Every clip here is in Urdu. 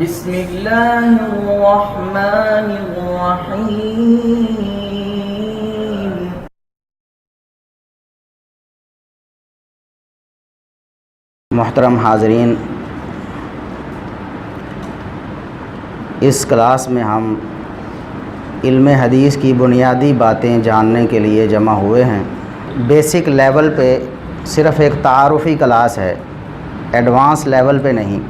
بسم اللہ الرحمن الرحیم۔ محترم حاضرین، اس کلاس میں ہم علم حدیث کی بنیادی باتیں جاننے کے لیے جمع ہوئے ہیں۔ بیسک لیول پہ صرف ایک تعارفی کلاس ہے، ایڈوانس لیول پہ نہیں۔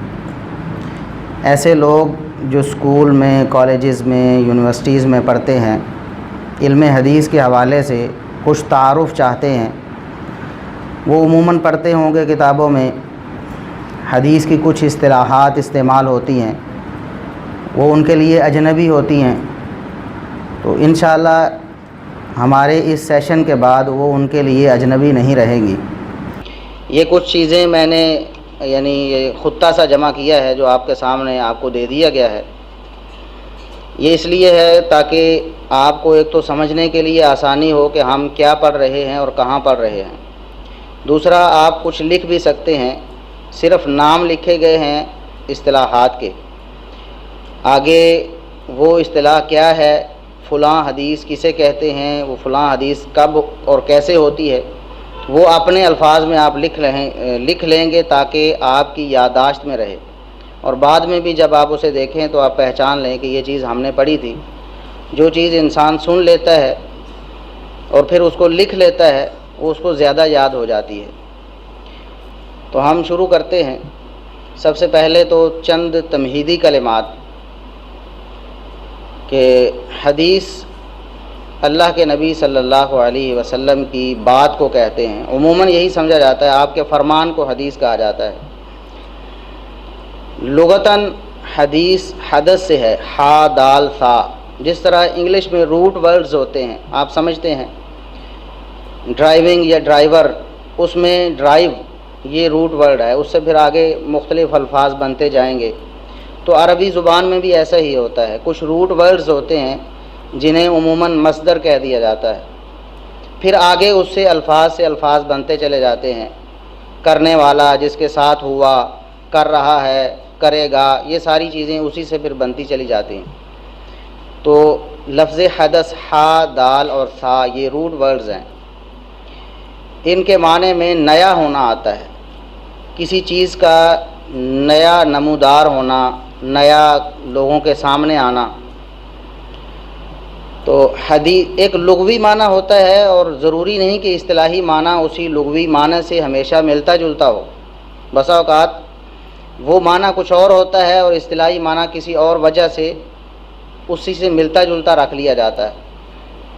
ایسے لوگ جو اسکول میں، کالجز میں، یونیورسٹیز میں پڑھتے ہیں، علم حدیث کے حوالے سے کچھ تعارف چاہتے ہیں، وہ عموماً پڑھتے ہوں گے کتابوں میں حدیث کی کچھ اصطلاحات استعمال ہوتی ہیں، وہ ان کے لیے اجنبی ہوتی ہیں۔ تو انشاءاللہ ہمارے اس سیشن کے بعد وہ ان کے لیے اجنبی نہیں رہیں گی۔ یہ کچھ چیزیں میں نے یہ خطہ سا جمع کیا ہے جو آپ کے سامنے آپ کو دے دیا گیا ہے۔ یہ اس لیے ہے تاکہ آپ کو ایک تو سمجھنے کے لیے آسانی ہو کہ ہم کیا پڑھ رہے ہیں اور کہاں پڑھ رہے ہیں۔ دوسرا، آپ کچھ لکھ بھی سکتے ہیں، صرف نام لکھے گئے ہیں اصطلاحات کے، آگے وہ اصطلاح کیا ہے، فلاں حدیث کسے کہتے ہیں، وہ فلاں حدیث کب اور کیسے ہوتی ہے، وہ اپنے الفاظ میں آپ لکھ لیں گے تاکہ آپ کی یادداشت میں رہے، اور بعد میں بھی جب آپ اسے دیکھیں تو آپ پہچان لیں کہ یہ چیز ہم نے پڑھی تھی۔ جو چیز انسان سن لیتا ہے اور پھر اس کو لکھ لیتا ہے، وہ اس کو زیادہ یاد ہو جاتی ہے۔ تو ہم شروع کرتے ہیں۔ سب سے پہلے تو چند تمہیدی کلمات کہ حدیث اللہ کے نبی صلی اللہ علیہ وسلم کی بات کو کہتے ہیں، عموماً یہی سمجھا جاتا ہے، آپ کے فرمان کو حدیث کہا جاتا ہے۔ لغتاً حدیث حدث سے ہے، ہا دال ثا، جس طرح انگلش میں روٹ ورڈز ہوتے ہیں، آپ سمجھتے ہیں ڈرائیونگ یا ڈرائیور، اس میں ڈرائیو یہ روٹ ورڈ ہے، اس سے پھر آگے مختلف الفاظ بنتے جائیں گے۔ تو عربی زبان میں بھی ایسا ہی ہوتا ہے، کچھ روٹ ورڈز ہوتے ہیں جنہیں عموماً مصدر کہہ دیا جاتا ہے، پھر آگے اس سے الفاظ بنتے چلے جاتے ہیں۔ کرنے والا، جس کے ساتھ ہوا، کر رہا ہے، کرے گا، یہ ساری چیزیں اسی سے پھر بنتی چلی جاتی ہیں۔ تو لفظ حدث ہا دال اور ثا یہ روٹ ورڈز ہیں، ان کے معنی میں نیا ہونا آتا ہے، کسی چیز کا نیا نمودار ہونا، نیا لوگوں کے سامنے آنا۔ تو حدیث ایک لغوی معنی ہوتا ہے، اور ضروری نہیں کہ اصطلاحی معنی اسی لغوی معنی سے ہمیشہ ملتا جلتا ہو، بسا اوقات وہ معنی کچھ اور ہوتا ہے اور اصطلاحی معنی کسی اور وجہ سے اسی سے ملتا جلتا رکھ لیا جاتا ہے،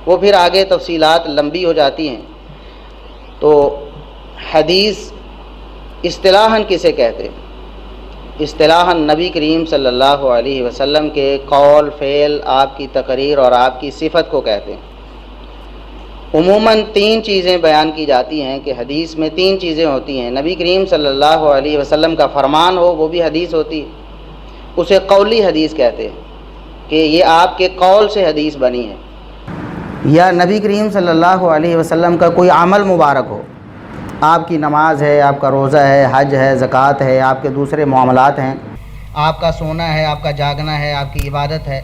وہ پھر آگے تفصیلات لمبی ہو جاتی ہیں۔ تو حدیث اصطلاحاً کسے کہتے ہیں؟ اصطلاحاً نبی کریم صلی اللہ علیہ وسلم کے قول، فعل، آپ کی تقریر اور آپ کی صفت کو کہتے ہیں۔ عموماً 3 چیزیں بیان کی جاتی ہیں کہ حدیث میں 3 چیزیں ہوتی ہیں۔ نبی کریم صلی اللہ علیہ وسلم کا فرمان ہو، وہ بھی حدیث ہوتی ہے، اسے قولی حدیث کہتے ہیں کہ یہ آپ کے قول سے حدیث بنی ہے۔ یا نبی کریم صلی اللہ علیہ وسلم کا کوئی عمل مبارک ہو، آپ کی نماز ہے، آپ کا روزہ ہے، حج ہے، زکوٰۃ ہے، آپ کے دوسرے معاملات ہیں، آپ کا سونا ہے، آپ کا جاگنا ہے، آپ کی عبادت ہے،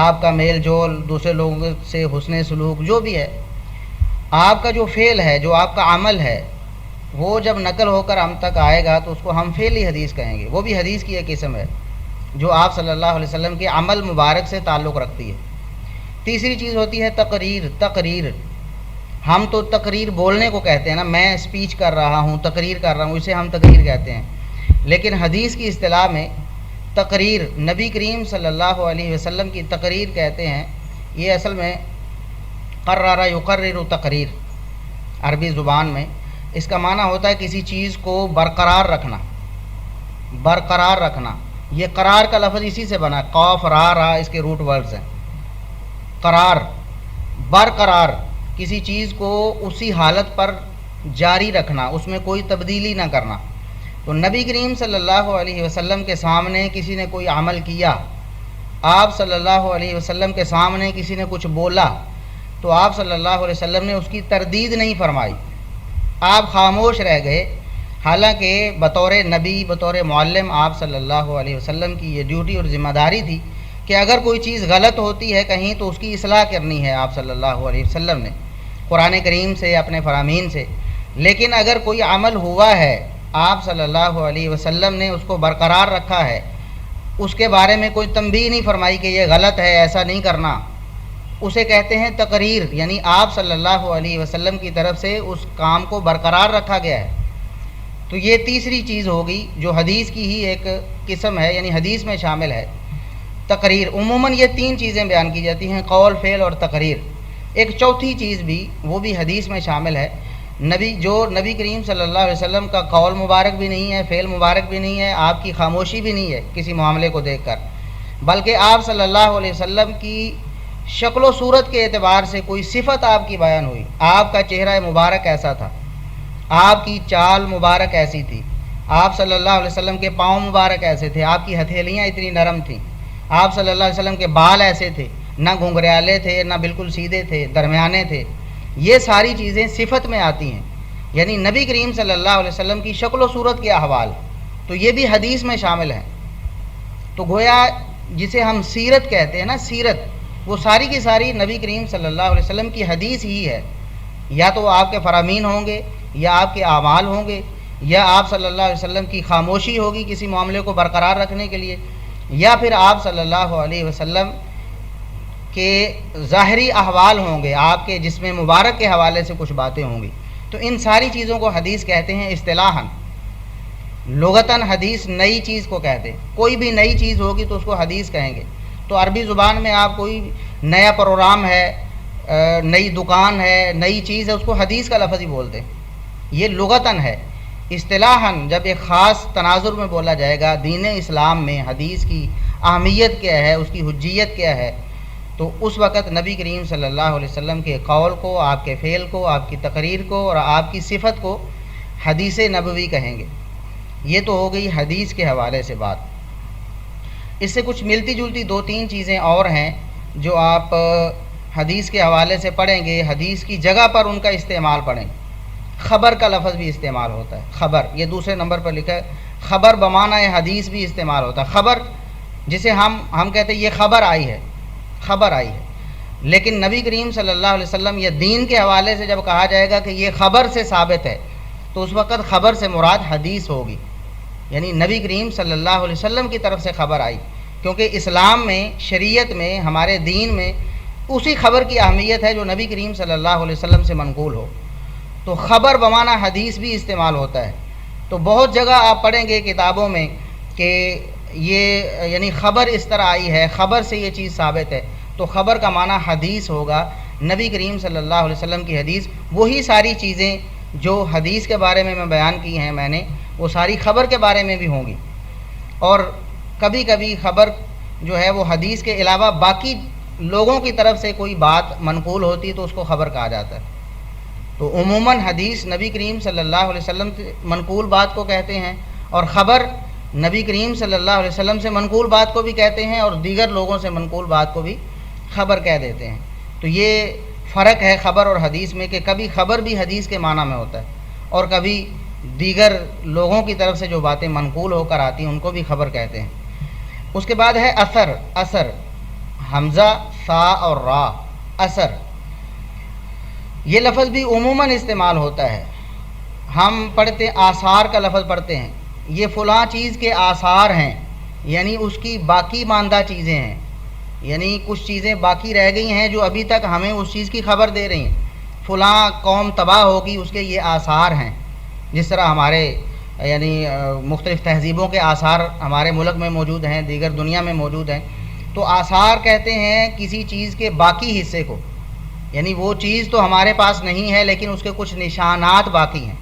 آپ کا میل جول، دوسرے لوگوں سے حسن سلوک، جو بھی ہے، آپ کا جو فعل ہے، جو آپ کا عمل ہے، وہ جب نقل ہو کر ہم تک آئے گا تو اس کو ہم فعلی حدیث کہیں گے، وہ بھی حدیث کی ایک قسم ہے جو آپ صلی اللہ علیہ وسلم کے عمل مبارک سے تعلق رکھتی ہے۔ تیسری چیز ہوتی ہے تقریر۔ ہم تو تقریر بولنے کو کہتے ہیں نا، میں اسپیچ کر رہا ہوں، تقریر کر رہا ہوں، اسے ہم تقریر کہتے ہیں۔ لیکن حدیث کی اصطلاح میں تقریر، نبی کریم صلی اللہ علیہ وسلم کی تقریر کہتے ہیں۔ یہ اصل میں قرر یقرر تقریر، عربی زبان میں اس کا معنی ہوتا ہے کسی چیز کو برقرار رکھنا۔ یہ قرار کا لفظ اسی سے بنا، قاف را را اس کے روٹ ورڈز ہیں۔ قرار، برقرار، کسی چیز کو اسی حالت پر جاری رکھنا، اس میں کوئی تبدیلی نہ کرنا۔ تو نبی کریم صلی اللہ علیہ وسلم کے سامنے کسی نے کوئی عمل کیا، آپ صلی اللہ علیہ وسلم کے سامنے کسی نے کچھ بولا، تو آپ صلی اللہ علیہ وسلم نے اس کی تردید نہیں فرمائی، آپ خاموش رہ گئے حالانکہ بطور نبی بطور معلم آپ صلی اللہ علیہ وسلم کی یہ ڈیوٹی اور ذمہ داری تھی کہ اگر کوئی چیز غلط ہوتی ہے کہیں تو اس کی اصلاح کرنی ہے آپ صلی اللہ علیہ وسلم نے قرآن کریم سے اپنے فرامین سے. لیکن اگر کوئی عمل ہوا ہے آپ صلی اللہ علیہ وسلم نے اس کو برقرار رکھا ہے, اس کے بارے میں کوئی تنبیہ نہیں فرمائی کہ یہ غلط ہے ایسا نہیں کرنا, اسے کہتے ہیں تقریر, یعنی آپ صلی اللہ علیہ وسلم کی طرف سے اس کام کو برقرار رکھا گیا ہے. تو یہ تیسری چیز ہوگی جو حدیث کی ہی ایک قسم ہے, یعنی حدیث میں شامل ہے تقریر. عموماً یہ تین چیزیں بیان کی جاتی ہیں, قول, فعل اور تقریر. ایک چوتھی چیز بھی وہ بھی حدیث میں شامل ہے, نبی کریم صلی اللہ علیہ وسلم کا قول مبارک بھی نہیں ہے, فعل مبارک بھی نہیں ہے, آپ کی خاموشی بھی نہیں ہے کسی معاملے کو دیکھ کر, بلکہ آپ صلی اللہ علیہ وسلم کی شکل و صورت کے اعتبار سے کوئی صفت آپ کی بیان ہوئی. آپ کا چہرہ مبارک ایسا تھا, آپ کی چال مبارک ایسی تھی, آپ صلی اللہ علیہ وسلم کے پاؤں مبارک ایسے تھے, آپ کی ہتھیلیاں اتنی نرم تھیں, آپ صلی اللہ علیہ وسلم کے بال ایسے تھے, نہ گھنگریالے تھے نہ بالکل سیدھے تھے, درمیانے تھے. یہ ساری چیزیں صفت میں آتی ہیں, یعنی نبی کریم صلی اللہ علیہ وسلم کی شکل و صورت کے احوال, تو یہ بھی حدیث میں شامل ہیں. تو گویا جسے ہم سیرت کہتے ہیں نا, سیرت, وہ ساری کی ساری نبی کریم صلی اللہ علیہ وسلم کی حدیث ہی ہے. یا تو وہ آپ کے فرامین ہوں گے, یا آپ کے اعمال ہوں گے, یا آپ صلی اللہ علیہ وسلم کی خاموشی ہوگی کسی معاملے کو برقرار رکھنے کے لیے, یا پھر آپ صلی اللہ علیہ وسلم کے ظاہری احوال ہوں گے, آپ کے جسم مبارک کے حوالے سے کچھ باتیں ہوں گی. تو ان ساری چیزوں کو حدیث کہتے ہیں اصطلاحاً. لغتاً حدیث نئی چیز کو کہتے ہیں, کوئی بھی نئی چیز ہوگی تو اس کو حدیث کہیں گے. تو عربی زبان میں آپ کوئی نیا پروگرام ہے, نئی دکان ہے, نئی چیز ہے, اس کو حدیث کا لفظ ہی بولتے ہیں. یہ لغتاً ہے. اصطلاحاً جب ایک خاص تناظر میں بولا جائے گا دین اسلام میں حدیث کی اہمیت کیا ہے, اس کی حجیت کیا ہے, تو اس وقت نبی کریم صلی اللہ علیہ وسلم کے قول کو, آپ کے فعل کو, آپ کی تقریر کو اور آپ کی صفت کو حدیث نبوی کہیں گے. یہ تو ہو گئی حدیث کے حوالے سے بات. اس سے کچھ ملتی جلتی دو تین چیزیں اور ہیں جو آپ حدیث کے حوالے سے پڑھیں گے. حدیث کی جگہ پر ان کا استعمال پڑھیں. خبر کا لفظ بھی استعمال ہوتا ہے, خبر, یہ دوسرے نمبر پر لکھا ہے. خبر بمعنی حدیث بھی استعمال ہوتا ہے. خبر جسے ہم کہتے ہیں یہ خبر آئی ہے, خبر آئی ہے. لیکن نبی کریم صلی اللہ علیہ وسلم یا دین کے حوالے سے جب کہا جائے گا کہ یہ خبر سے ثابت ہے, تو اس وقت خبر سے مراد حدیث ہوگی, یعنی نبی کریم صلی اللہ علیہ وسلم کی طرف سے خبر آئی. کیونکہ اسلام میں, شریعت میں, ہمارے دین میں اسی خبر کی اہمیت ہے جو نبی کریم صلی اللہ علیہ وسلم سے منقول ہو. تو خبر بمعنی حدیث بھی استعمال ہوتا ہے. تو بہت جگہ آپ پڑھیں گے کتابوں میں کہ یہ یعنی خبر اس طرح آئی ہے, خبر سے یہ چیز ثابت ہے, تو خبر کا معنی حدیث ہوگا. نبی کریم صلی اللہ علیہ وسلم کی حدیث, وہی ساری چیزیں جو حدیث کے بارے میں بیان کی ہیں میں نے, وہ ساری خبر کے بارے میں بھی ہوں گی. اور کبھی کبھی خبر جو ہے وہ حدیث کے علاوہ باقی لوگوں کی طرف سے کوئی بات منقول ہوتی ہے تو اس کو خبر کہا جاتا ہے. تو عموماً حدیث نبی کریم صلی اللہ علیہ وسلم سے منقول بات کو کہتے ہیں, اور خبر نبی کریم صلی اللہ علیہ وسلم سے منقول بات کو بھی کہتے ہیں, اور دیگر لوگوں سے منقول بات کو بھی خبر کہہ دیتے ہیں. تو یہ فرق ہے خبر اور حدیث میں کہ کبھی خبر بھی حدیث کے معنی میں ہوتا ہے, اور کبھی دیگر لوگوں کی طرف سے جو باتیں منقول ہو کر آتی ہیں ان کو بھی خبر کہتے ہیں. اس کے بعد ہے اثر. اثر, حمزہ, سا اور را, اثر. یہ لفظ بھی عموماً استعمال ہوتا ہے. ہم پڑھتے آثار کا لفظ پڑھتے ہیں, یہ فلاں چیز کے آثار ہیں, یعنی اس کی باقی ماندہ چیزیں ہیں, یعنی کچھ چیزیں باقی رہ گئی ہیں جو ابھی تک ہمیں اس چیز کی خبر دے رہی ہیں. فلاں قوم تباہ ہوگی, اس کے یہ آثار ہیں. جس طرح ہمارے یعنی مختلف تہذیبوں کے آثار ہمارے ملک میں موجود ہیں, دیگر دنیا میں موجود ہیں. تو آثار کہتے ہیں کسی چیز کے باقی حصے کو, یعنی وہ چیز تو ہمارے پاس نہیں ہے لیکن اس کے کچھ نشانات باقی ہیں.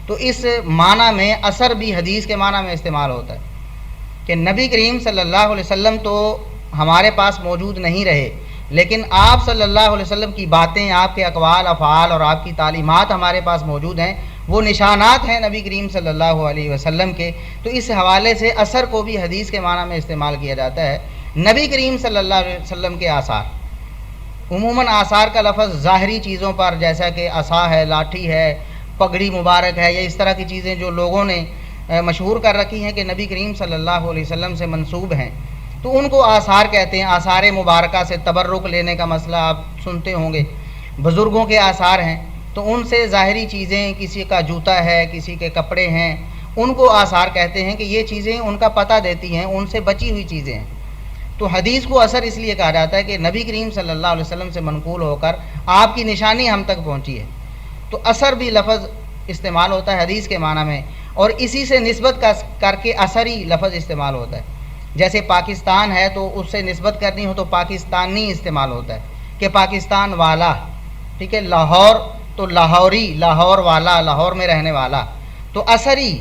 تو اس معنی میں اثر بھی حدیث کے معنی میں استعمال ہوتا ہے کہ نبی کریم صلی اللہ علیہ وسلم تو ہمارے پاس موجود نہیں رہے, لیکن آپ صلی اللہ علیہ وسلم کی باتیں, آپ کے اقوال, افعال اور آپ کی تعلیمات ہمارے پاس موجود ہیں. وہ نشانات ہیں نبی کریم صلی اللہ علیہ وسلم کے. تو اس حوالے سے اثر کو بھی حدیث کے معنی میں استعمال کیا جاتا ہے. نبی کریم صلی اللہ علیہ وسلم کے آثار, عموماً آثار کا لفظ ظاہری چیزوں پر, جیسا کہ عصا ہے, لاٹھی ہے, پگڑی مبارک ہے یا اس طرح کی چیزیں جو لوگوں نے مشہور کر رکھی ہیں کہ نبی کریم صلی اللہ علیہ وسلم سے منسوب ہیں، تو ان کو آثار کہتے ہیں۔ آثار مبارکہ سے تبرک لینے کا مسئلہ آپ سنتے ہوں گے، بزرگوں کے آثار ہیں، تو ان سے ظاہری چیزیں، کسی کا جوتا ہے، کسی کے کپڑے ہیں، ان کو آثار کہتے ہیں کہ یہ چیزیں ان کا پتہ دیتی ہیں، ان سے بچی ہوئی چیزیں ہیں۔ تو حدیث کو اثر اس لیے کہا جاتا ہے کہ نبی کریم صلی اللہ علیہ وسلم سے منقول ہو کر آپ کی نشانی ہم تک پہنچی ہے، تو اثر بھی لفظ استعمال ہوتا ہے حدیث کے معنی میں، اور اسی سے نسبت کر کے اثری لفظ استعمال ہوتا ہے۔ جیسے پاکستان ہے تو اس سے نسبت کرنی ہو تو پاکستانی استعمال ہوتا ہے کہ پاکستان والا، ٹھیک ہے، لاہور تو لاہوری، لاہور والا، لاہور میں رہنے والا۔ تو اثری،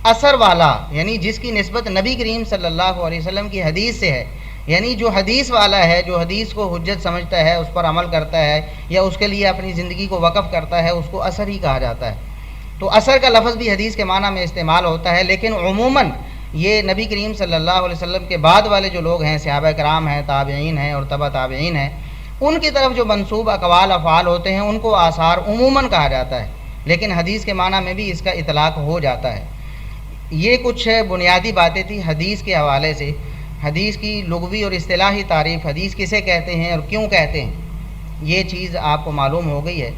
اثر والا، یعنی جس کی نسبت نبی کریم صلی اللہ علیہ وسلم کی حدیث سے ہے، یعنی جو حدیث والا ہے، جو حدیث کو حجت سمجھتا ہے، اس پر عمل کرتا ہے یا اس کے لیے اپنی زندگی کو وقف کرتا ہے، اس کو اثر ہی کہا جاتا ہے۔ تو اثر کا لفظ بھی حدیث کے معنی میں استعمال ہوتا ہے، لیکن عموماً یہ نبی کریم صلی اللہ علیہ وسلم کے بعد والے جو لوگ ہیں، صحابہ کرام ہیں، تابعین ہیں اور تبع تابعین ہیں، ان کی طرف جو منسوب اقوال افعال ہوتے ہیں ان کو آثار عموماً کہا جاتا ہے، لیکن حدیث کے معنی میں بھی اس کا اطلاق ہو جاتا ہے۔ یہ کچھ بنیادی باتیں تھیں حدیث کے حوالے سے، حدیث کی لغوی اور اصطلاحی تعریف، حدیث کسے کہتے ہیں اور کیوں کہتے ہیں، یہ چیز آپ کو معلوم ہو گئی ہے۔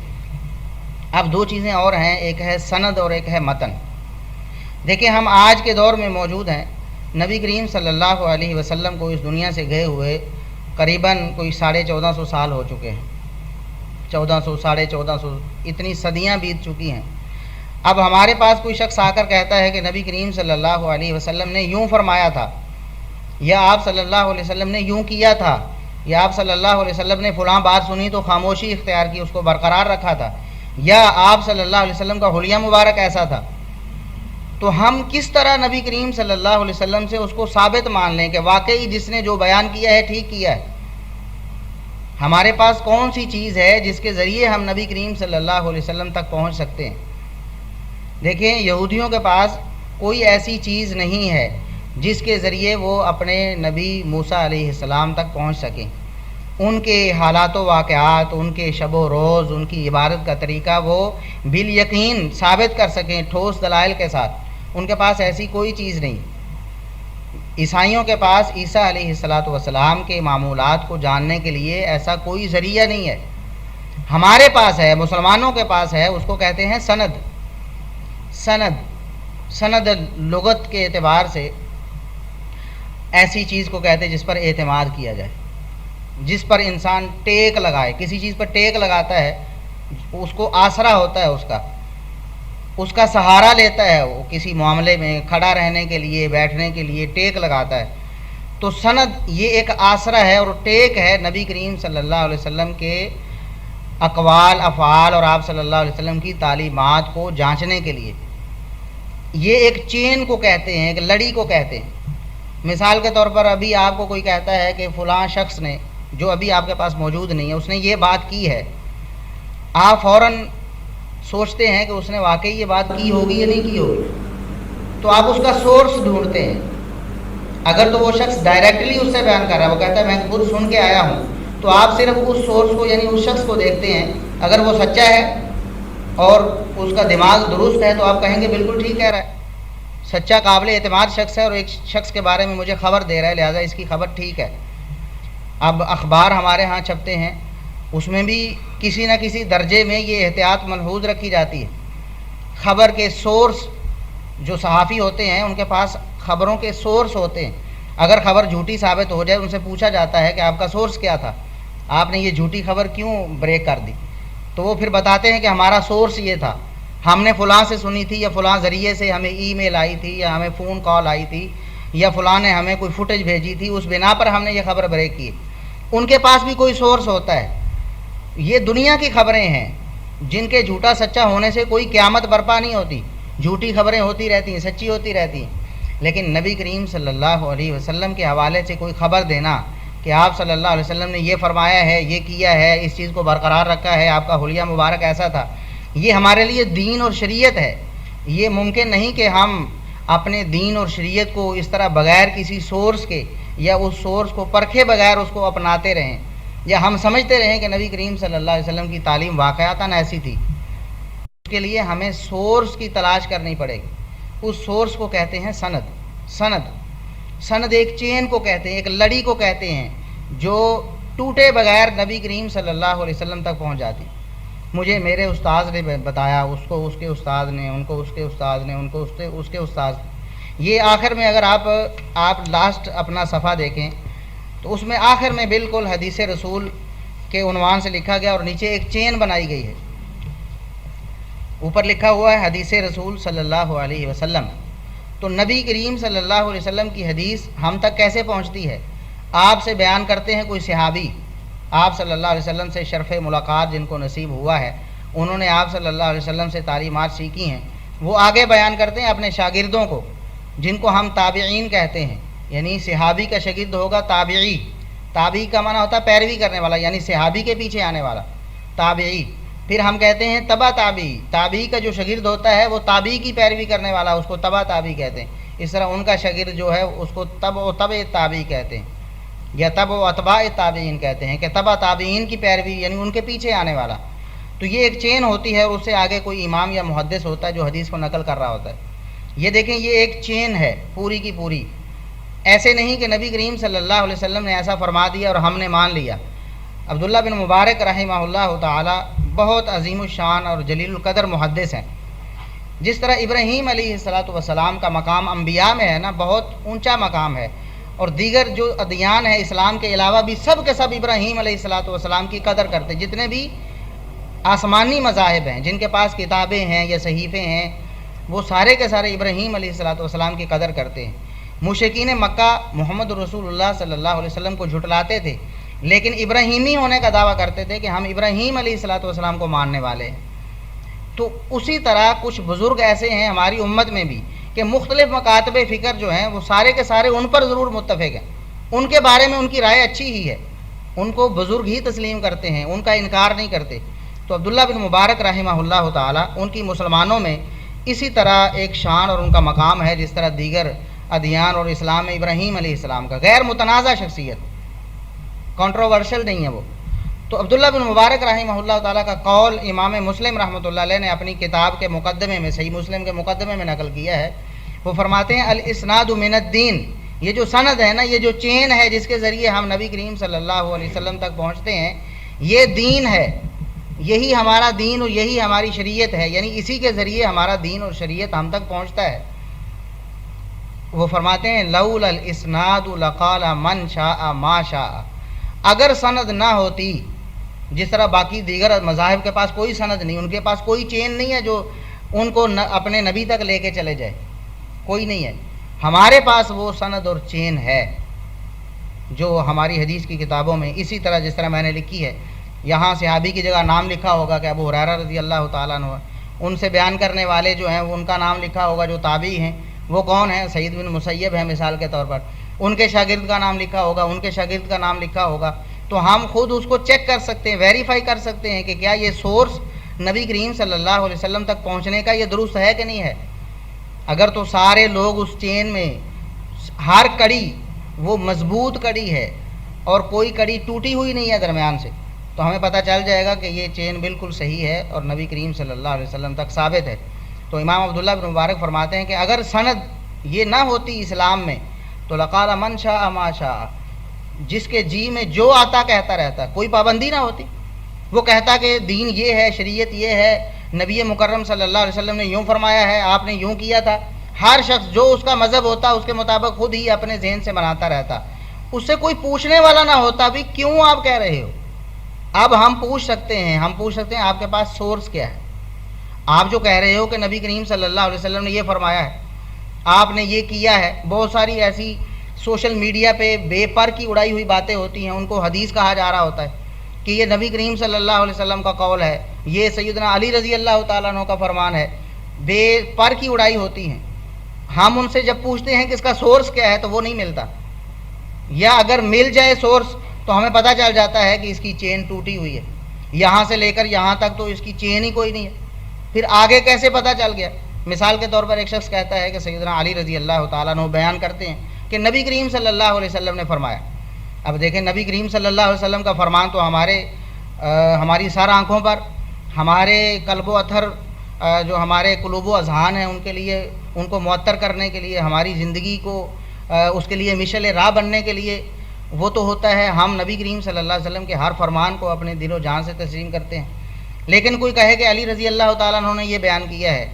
اب دو چیزیں اور ہیں، ایک ہے سند اور ایک ہے متن۔ دیکھیں ہم آج کے دور میں موجود ہیں، نبی کریم صلی اللہ علیہ وسلم کو اس دنیا سے گئے ہوئے قریباً کوئی 1450 سال ہو چکے ہیں، 1400 1450 اتنی صدیاں بیت چکی ہیں۔ اب ہمارے پاس کوئی شخص آ کر کہتا ہے کہ نبی کریم صلی اللہ علیہ وسلم نے یوں فرمایا تھا، یا آپ صلی اللہ علیہ وسلم نے یوں کیا تھا، یا آپ صلی اللہ علیہ وسلم نے فلاں بات سنی تو خاموشی اختیار کی، اس کو برقرار رکھا تھا، یا آپ صلی اللہ علیہ وسلم کا حلیہ مبارک ایسا تھا، تو ہم کس طرح نبی کریم صلی اللہ علیہ وسلم سے اس کو ثابت مان لیں کہ واقعی جس نے جو بیان کیا ہے ٹھیک کیا ہے؟ ہمارے پاس کون سی چیز ہے جس کے ذریعے ہم نبی کریم صلی اللہ علیہ وسلم تک پہنچ سکتے ہیں؟ دیکھیں یہودیوں کے پاس کوئی ایسی چیز نہیں ہے جس کے ذریعے وہ اپنے نبی موسیٰ علیہ السلام تک پہنچ سکیں۔ ان کے حالات و واقعات، ان کے شب و روز، ان کی عبادت کا طریقہ وہ بالیقین ثابت کر سکیں ٹھوس دلائل کے ساتھ، ان کے پاس ایسی کوئی چیز نہیں۔ عیسائیوں کے پاس عیسیٰ علیہ السلام کے معمولات کو جاننے کے لیے ایسا کوئی ذریعہ نہیں ہے۔ ہمارے پاس ہے، مسلمانوں کے پاس ہے، اس کو کہتے ہیں سند۔ سند لغت کے اعتبار سے ایسی چیز کو کہتے ہیں جس پر اعتماد کیا جائے، جس پر انسان ٹیک لگائے، کسی چیز پر ٹیک لگاتا ہے، اس کو آسرا ہوتا ہے، اس کا سہارا لیتا ہے، وہ کسی معاملے میں کھڑا رہنے کے لیے، بیٹھنے کے لیے ٹیک لگاتا ہے۔ تو سند یہ ایک آسرا ہے اور ٹیک ہے نبی کریم صلی اللہ علیہ وسلم کے اقوال افعال اور آپ صلی اللہ علیہ وسلم کی تعلیمات کو جانچنے کے لیے۔ یہ ایک چین کو کہتے ہیں، ایک لڑی کو کہتے ہیں۔ مثال کے طور پر ابھی آپ کو کوئی کہتا ہے کہ فلاں شخص نے، جو ابھی آپ کے پاس موجود نہیں ہے، اس نے یہ بات کی ہے، آپ فوراً سوچتے ہیں کہ اس نے واقعی یہ بات کی ہوگی یا نہیں کی ہوگی، تو آپ اس کا سورس ڈھونڈتے ہیں۔ اگر تو وہ شخص ڈائریکٹلی اس سے بیان کر رہا ہے، وہ کہتا ہے میں خود سن کے آیا ہوں، تو آپ صرف اس سورس کو یعنی اس شخص کو دیکھتے ہیں، اگر وہ سچا ہے اور اس کا دماغ درست ہے تو آپ کہیں گے بالکل ٹھیک کہہ رہا ہے، سچا قابل اعتماد شخص ہے اور ایک شخص کے بارے میں مجھے خبر دے رہا ہے، لہٰذا اس کی خبر ٹھیک ہے۔ اب اخبار ہمارے ہاں چھپتے ہیں، اس میں بھی کسی نہ کسی درجے میں یہ احتیاط ملحوظ رکھی جاتی ہے۔ خبر کے سورس جو صحافی ہوتے ہیں ان کے پاس خبروں کے سورس ہوتے ہیں، اگر خبر جھوٹی ثابت ہو جائے ان سے پوچھا جاتا ہے کہ آپ کا سورس کیا تھا، آپ نے یہ جھوٹی خبر کیوں بریک کر دی؟ تو وہ پھر بتاتے ہیں کہ ہمارا سورس یہ تھا، ہم نے فلاں سے سنی تھی، یا فلاں ذریعے سے ہمیں ای میل آئی تھی، یا ہمیں فون کال آئی تھی، یا فلاں نے ہمیں کوئی فوٹیج بھیجی تھی، اس بنا پر ہم نے یہ خبر بریک کی۔ ان کے پاس بھی کوئی سورس ہوتا ہے۔ یہ دنیا کی خبریں ہیں جن کے جھوٹا سچا ہونے سے کوئی قیامت برپا نہیں ہوتی، جھوٹی خبریں ہوتی رہتی ہیں، سچی ہوتی رہتی ہیں، لیکن نبی کریم صلی اللہ علیہ وسلم کے حوالے سے کوئی خبر دینا کہ آپ صلی اللہ علیہ وسلم نے یہ فرمایا ہے، یہ کیا ہے، اس چیز کو برقرار رکھا ہے، آپ کا حلیہ مبارک ایسا تھا، یہ ہمارے لیے دین اور شریعت ہے۔ یہ ممکن نہیں کہ ہم اپنے دین اور شریعت کو اس طرح بغیر کسی سورس کے یا اس سورس کو پرکھے بغیر اس کو اپناتے رہیں، یا ہم سمجھتے رہیں کہ نبی کریم صلی اللہ علیہ وسلم کی تعلیم واقعتاً ایسی تھی۔ کے لیے ہمیں سورس کی تلاش کرنی پڑے گی. اس سورس کو کہتے ہیں سند ایک چین کو کہتے ہیں, ایک لڑی کو کہتے ہیں جو ٹوٹے بغیر نبی کریم صلی اللہ علیہ وسلم تک پہنچ جاتی. مجھے میرے استاذ نے بتایا, اس کو اس کے استاد نے, ان کو اس کے استاد نے, ان کو اس کے استاد. یہ آخر میں اگر آپ لاسٹ اپنا صفحہ دیکھیں تو اس میں آخر میں بالکل حدیث رسول کے عنوان سے لکھا گیا اور نیچے ایک چین بنائی گئی ہے. اوپر لکھا ہوا ہے حدیث رسول صلی اللہ علیہ وسلم. تو نبی کریم صلی اللہ علیہ وسلم کی حدیث ہم تک کیسے پہنچتی ہے؟ آپ سے بیان کرتے ہیں کوئی صحابی, آپ صلی اللہ علیہ وسلم سے شرف ملاقات جن کو نصیب ہوا ہے, انہوں نے آپ صلی اللہ علیہ وسلم سے تعلیمات سیکھی ہیں, وہ آگے بیان کرتے ہیں اپنے شاگردوں کو, جن کو ہم تابعین کہتے ہیں. یعنی صحابی کا شاگرد ہوگا تابعی. تابعی کا معنی ہوتا ہے پیروی کرنے والا, یعنی صحابی کے پیچھے آنے والا تابعی. پھر ہم کہتے ہیں تبع تابعی. تابعی کا جو شاگرد ہوتا ہے وہ تابعی کی پیروی کرنے والا, اس کو تبع تابعی کہتے ہیں. اس طرح ان کا شاگرد جو ہے اس کو تبع تابعی کہتے ہیں, یا تبع اتباع تابعین کہتے ہیں, کہ تبع تابعین کی پیروی یعنی ان کے پیچھے آنے والا. تو یہ ایک چین ہوتی ہے, اور اس سے آگے کوئی امام یا محدث ہوتا ہے جو حدیث کو نقل کر رہا ہوتا ہے. یہ دیکھیں یہ ایک چین ہے پوری کی پوری. ایسے نہیں کہ نبی کریم صلی اللہ علیہ وسلم نے ایسا فرما دیا اور ہم نے مان لیا. عبداللہ بن مبارک رحمہ اللہ تعالی بہت عظیم الشان اور جلیل القدر محدث ہیں. جس طرح ابراہیم علیہ السلام کا مقام انبیاء میں ہے نا, بہت اونچا مقام ہے, اور دیگر جو ادیان ہیں اسلام کے علاوہ بھی سب کے سب ابراہیم علیہ السلام کی قدر کرتے. جتنے بھی آسمانی مذاہب ہیں جن کے پاس کتابیں ہیں یا صحیفے ہیں, وہ سارے کے سارے ابراہیم علیہ السلام کی قدر کرتے ہیں. مشرکین مکہ محمد رسول اللہ صلی اللہ علیہ وسلم کو جھٹلاتے تھے, لیکن ابراہیمی ہونے کا دعویٰ کرتے تھے کہ ہم ابراہیم علیہ السلام کو ماننے والے ہیں. تو اسی طرح کچھ بزرگ ایسے ہیں ہماری امت میں بھی کہ مختلف مکاتب فکر جو ہیں وہ سارے کے سارے ان پر ضرور متفق ہیں, ان کے بارے میں ان کی رائے اچھی ہی ہے, ان کو بزرگ ہی تسلیم کرتے ہیں, ان کا انکار نہیں کرتے. تو عبداللہ بن مبارک رحمہ اللہ تعالی ان کی مسلمانوں میں اسی طرح ایک شان اور ان کا مقام ہے جس طرح دیگر ادیان اور اسلام میں ابراہیم علیہ السلام کا. غیر متنازع شخصیت, کنٹروورشل نہیں ہے وہ. تو عبداللہ بن مبارک رحمہ اللہ تعالیٰ کا قول امام مسلم رحمۃ اللہ علیہ نے اپنی کتاب کے مقدمے میں, صحیح مسلم کے مقدمے میں نقل کیا ہے. وہ فرماتے ہیں الاسناد من الدین. یہ جو سند ہے نا, یہ جو چین ہے جس کے ذریعے ہم نبی کریم صلی اللہ علیہ وسلم تک پہنچتے ہیں, یہ دین ہے, یہی ہمارا دین اور یہی ہماری شریعت ہے. یعنی اسی کے ذریعے ہمارا دین اور شریعت ہم تک پہنچتا ہے. وہ فرماتے ہیں لولا الاسناد لقال من شاء ما شاء. اگر سند نہ ہوتی, جس طرح باقی دیگر مذاہب کے پاس کوئی سند نہیں, ان کے پاس کوئی چین نہیں ہے جو ان کو اپنے نبی تک لے کے چلے جائے, کوئی نہیں ہے. ہمارے پاس وہ سند اور چین ہے جو ہماری حدیث کی کتابوں میں اسی طرح جس طرح میں نے لکھی ہے. یہاں صحابی کی جگہ نام لکھا ہوگا کہ ابو ہریرہ رضی اللہ تعالیٰ عنہ, ان سے بیان کرنے والے جو ہیں وہ ان کا نام لکھا ہوگا, جو تابعی ہیں وہ کون ہیں, سعید بن مسیب ہیں مثال کے طور پر, ان کے شاگرد کا نام لکھا ہوگا, ان کے شاگرد کا نام لکھا ہوگا. تو ہم خود اس کو چیک کر سکتے ہیں, ویریفائی کر سکتے ہیں کہ کیا یہ سورس نبی کریم صلی اللہ علیہ وسلم تک پہنچنے کا یہ درست ہے کہ نہیں ہے. اگر تو سارے لوگ اس چین میں ہر کڑی وہ مضبوط کڑی ہے اور کوئی کڑی ٹوٹی ہوئی نہیں ہے درمیان سے, تو ہمیں پتہ چل جائے گا کہ یہ چین بالکل صحیح ہے اور نبی کریم صلی اللہ علیہ وسلم تک ثابت ہے. تو امام عبداللہ بن مبارک فرماتے ہیں کہ اگر سند یہ نہ ہوتی اسلام میں تو لقال من شاء ما شاء, جس کے جی میں جو آتا کہتا رہتا, کوئی پابندی نہ ہوتی. وہ کہتا کہ دین یہ ہے, شریعت یہ ہے, نبی مکرم صلی اللہ علیہ وسلم نے یوں فرمایا ہے, آپ نے یوں کیا تھا. ہر شخص جو اس کا مذہب ہوتا اس کے مطابق خود ہی اپنے ذہن سے بناتا رہتا, اس سے کوئی پوچھنے والا نہ ہوتا بھی کیوں آپ کہہ رہے ہو. اب ہم پوچھ سکتے ہیں آپ کے پاس سورس کیا ہے. آپ جو کہہ رہے ہو کہ نبی کریم صلی اللہ علیہ وسلم نے یہ فرمایا ہے, آپ نے یہ کیا ہے, بہت ساری ایسی سوشل میڈیا پہ بے پر کی اڑائی ہوئی باتیں ہوتی ہیں, ان کو حدیث کہا جا رہا ہوتا ہے کہ یہ نبی کریم صلی اللہ علیہ وسلم کا قول ہے, یہ سیدنا علی رضی اللہ تعالیٰ عنہ کا فرمان ہے. بے پر کی اڑائی ہوتی ہیں. ہم ان سے جب پوچھتے ہیں کہ اس کا سورس کیا ہے تو وہ نہیں ملتا, یا اگر مل جائے سورس تو ہمیں پتہ چل جاتا ہے کہ اس کی چین ٹوٹی ہوئی ہے, یہاں سے لے کر یہاں تک تو اس کی چین ہی کوئی نہیں ہے. پھر آگے کیسے پتہ چل گیا؟ مثال کے طور پر ایک شخص کہتا ہے کہ سیدنا علی رضی اللہ تعالیٰ عنہ بیان کرتے ہیں کہ نبی کریم صلی اللہ علیہ وسلم نے فرمایا. اب دیکھیں, نبی کریم صلی اللہ علیہ وسلم کا فرمان تو ہماری سارا آنکھوں پر, ہمارے قلب و اتھر جو ہمارے قلوب و اذہان ہیں ان کے لیے، ان کو معطر کرنے کے لیے، ہماری زندگی کو اس کے لیے مشعل راہ بننے کے لیے، وہ تو ہوتا ہے ہم نبی کریم صلی اللہ علیہ وسلم کے ہر فرمان کو اپنے دل و جان سے تسلیم کرتے ہیں۔ لیکن کوئی کہے کہ علی رضی اللہ تعالیٰ عنہ نے یہ بیان کیا ہے،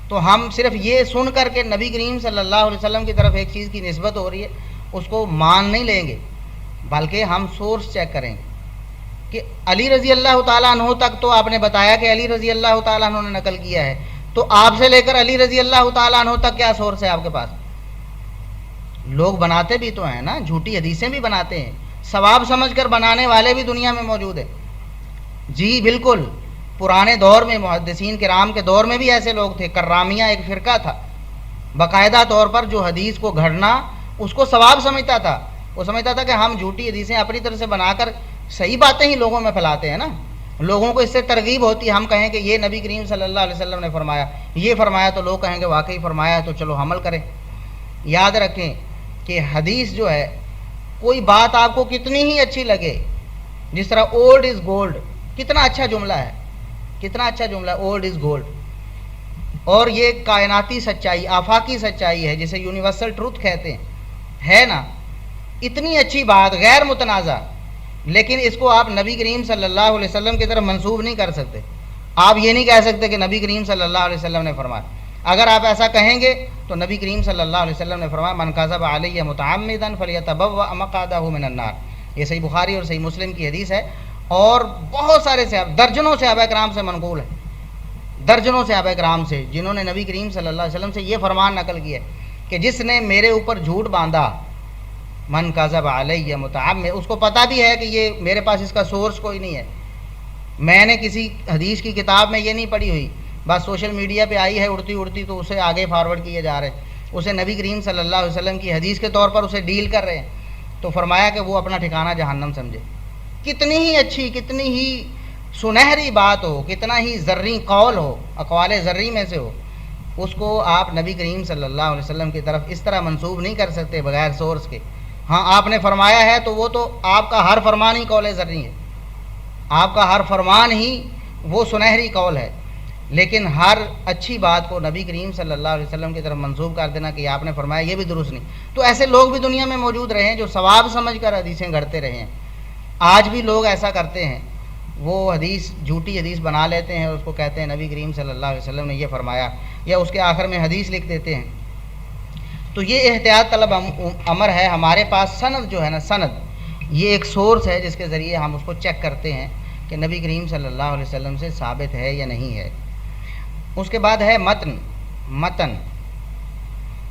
تو ہم صرف یہ سن کر کے نبی کریم صلی اللہ علیہ وسلم کی طرف ایک چیز کی نسبت ہو رہی ہے اس کو مان نہیں لیں گے، بلکہ ہم سورس چیک کریں گے کہ علی رضی اللہ تعالیٰ عنہ تک تو آپ نے بتایا کہ علی رضی اللہ تعالیٰ عنہ نے نقل کیا ہے، تو آپ سے لے کر علی رضی اللہ تعالیٰ عنہ تک کیا سورس ہے آپ کے پاس؟ لوگ بناتے بھی تو ہیں نا، جھوٹی حدیثیں بھی بناتے ہیں، ثواب سمجھ کر بنانے والے بھی دنیا میں موجود ہیں۔ جی بالکل، پرانے دور میں محدثین کرام کے دور میں بھی ایسے لوگ تھے۔ کرامیہ ایک فرقہ تھا، باقاعدہ طور پر جو حدیث کو گھڑنا اس کو ثواب سمجھتا تھا، وہ سمجھتا تھا کہ ہم جھوٹی حدیثیں اپنی طرف سے بنا کر صحیح باتیں ہی لوگوں میں پھیلاتے ہیں نا، لوگوں کو اس سے ترغیب ہوتی ہے، ہم کہیں کہ یہ نبی کریم صلی اللہ علیہ وسلم نے فرمایا، یہ فرمایا، تو لوگ کہیں گے واقعی فرمایا تو چلو عمل کریں۔ یاد رکھیں کہ حدیث جو ہے، کوئی بات آپ کو کتنی ہی اچھی لگے، جس طرح اولڈ از گولڈ، کتنا اچھا جملہ ہے، کتنا اچھا جملہ، اولڈ از گولڈ، اور یہ کائناتی سچائی، آفاقی سچائی ہے جسے یونیورسل ٹروتھ کہتے ہیں، ہے نا، اتنی اچھی بات، غیر متنازع، لیکن اس کو آپ نبی کریم صلی اللہ علیہ وسلم کی طرف منسوب نہیں کر سکتے۔ آپ یہ نہیں کہہ سکتے کہ نبی کریم صلی اللہ علیہ وسلم نے فرمایا۔ اگر آپ ایسا کہیں گے تو نبی کریم صلی اللہ علیہ وسلم نے فرمایا من کذب علی متعمدا فلیتبوأ مقعدہ من النار، یہ صحیح بخاری اور صحیح مسلم کی حدیث ہے، اور بہت سارے صحابہ، درجنوں صحابہ کرام سے منقول ہے، درجنوں صحابہ کرام سے، جنہوں نے نبی کریم صلی اللہ علیہ وسلم سے یہ فرمان نقل کیا کہ جس نے میرے اوپر جھوٹ باندھا، من کذب علی متعمد، اس کو پتہ بھی ہے کہ یہ میرے پاس اس کا سورس کوئی نہیں ہے، میں نے کسی حدیث کی کتاب میں یہ نہیں پڑھی ہوئی، بس سوشل میڈیا پہ آئی ہے اڑتی اڑتی تو اسے آگے فارورڈ کیے جا رہے ہیں، اسے نبی کریم صلی اللہ علیہ وسلم کی حدیث کے طور پر اسے ڈیل کر رہے ہیں، تو فرمایا کہ وہ اپنا ٹھکانہ جہنم سمجھے۔ کتنی ہی اچھی، کتنی ہی سنہری بات ہو، کتنا ہی زرعی قول ہو، اقوال زرعی میں سے ہو، اس کو آپ نبی کریم صلی اللہ علیہ وسلم کی طرف اس طرح منسوب نہیں کر سکتے بغیر سورس کے۔ ہاں آپ نے فرمایا ہے تو وہ تو آپ کا ہر فرمان ہی قول زرعی ہے، آپ کا ہر فرمان ہی وہ سنہری قول ہے، لیکن ہر اچھی بات کو نبی کریم صلی اللہ علیہ وسلم کی طرف منسوب کر دینا کہ آپ نے فرمایا، یہ بھی درست نہیں۔ تو ایسے لوگ بھی دنیا میں موجود رہے ہیں جو ثواب سمجھ کر حدیثیں گھڑتے رہے ہیں، آج بھی لوگ ایسا کرتے ہیں، وہ حدیث، جھوٹی حدیث بنا لیتے ہیں اور اس کو کہتے ہیں نبی کریم صلی اللہ علیہ وسلم نے یہ فرمایا، یا اس کے آخر میں حدیث لکھ دیتے ہیں۔ تو یہ احتیاط طلب امر ہے۔ ہمارے پاس سند جو ہے نا، سند یہ ایک سورس ہے جس کے ذریعے ہم اس کو چیک کرتے ہیں کہ نبی کریم صلی اللہ علیہ وسلم سے ثابت ہے یا نہیں ہے۔ اس کے بعد ہے متن۔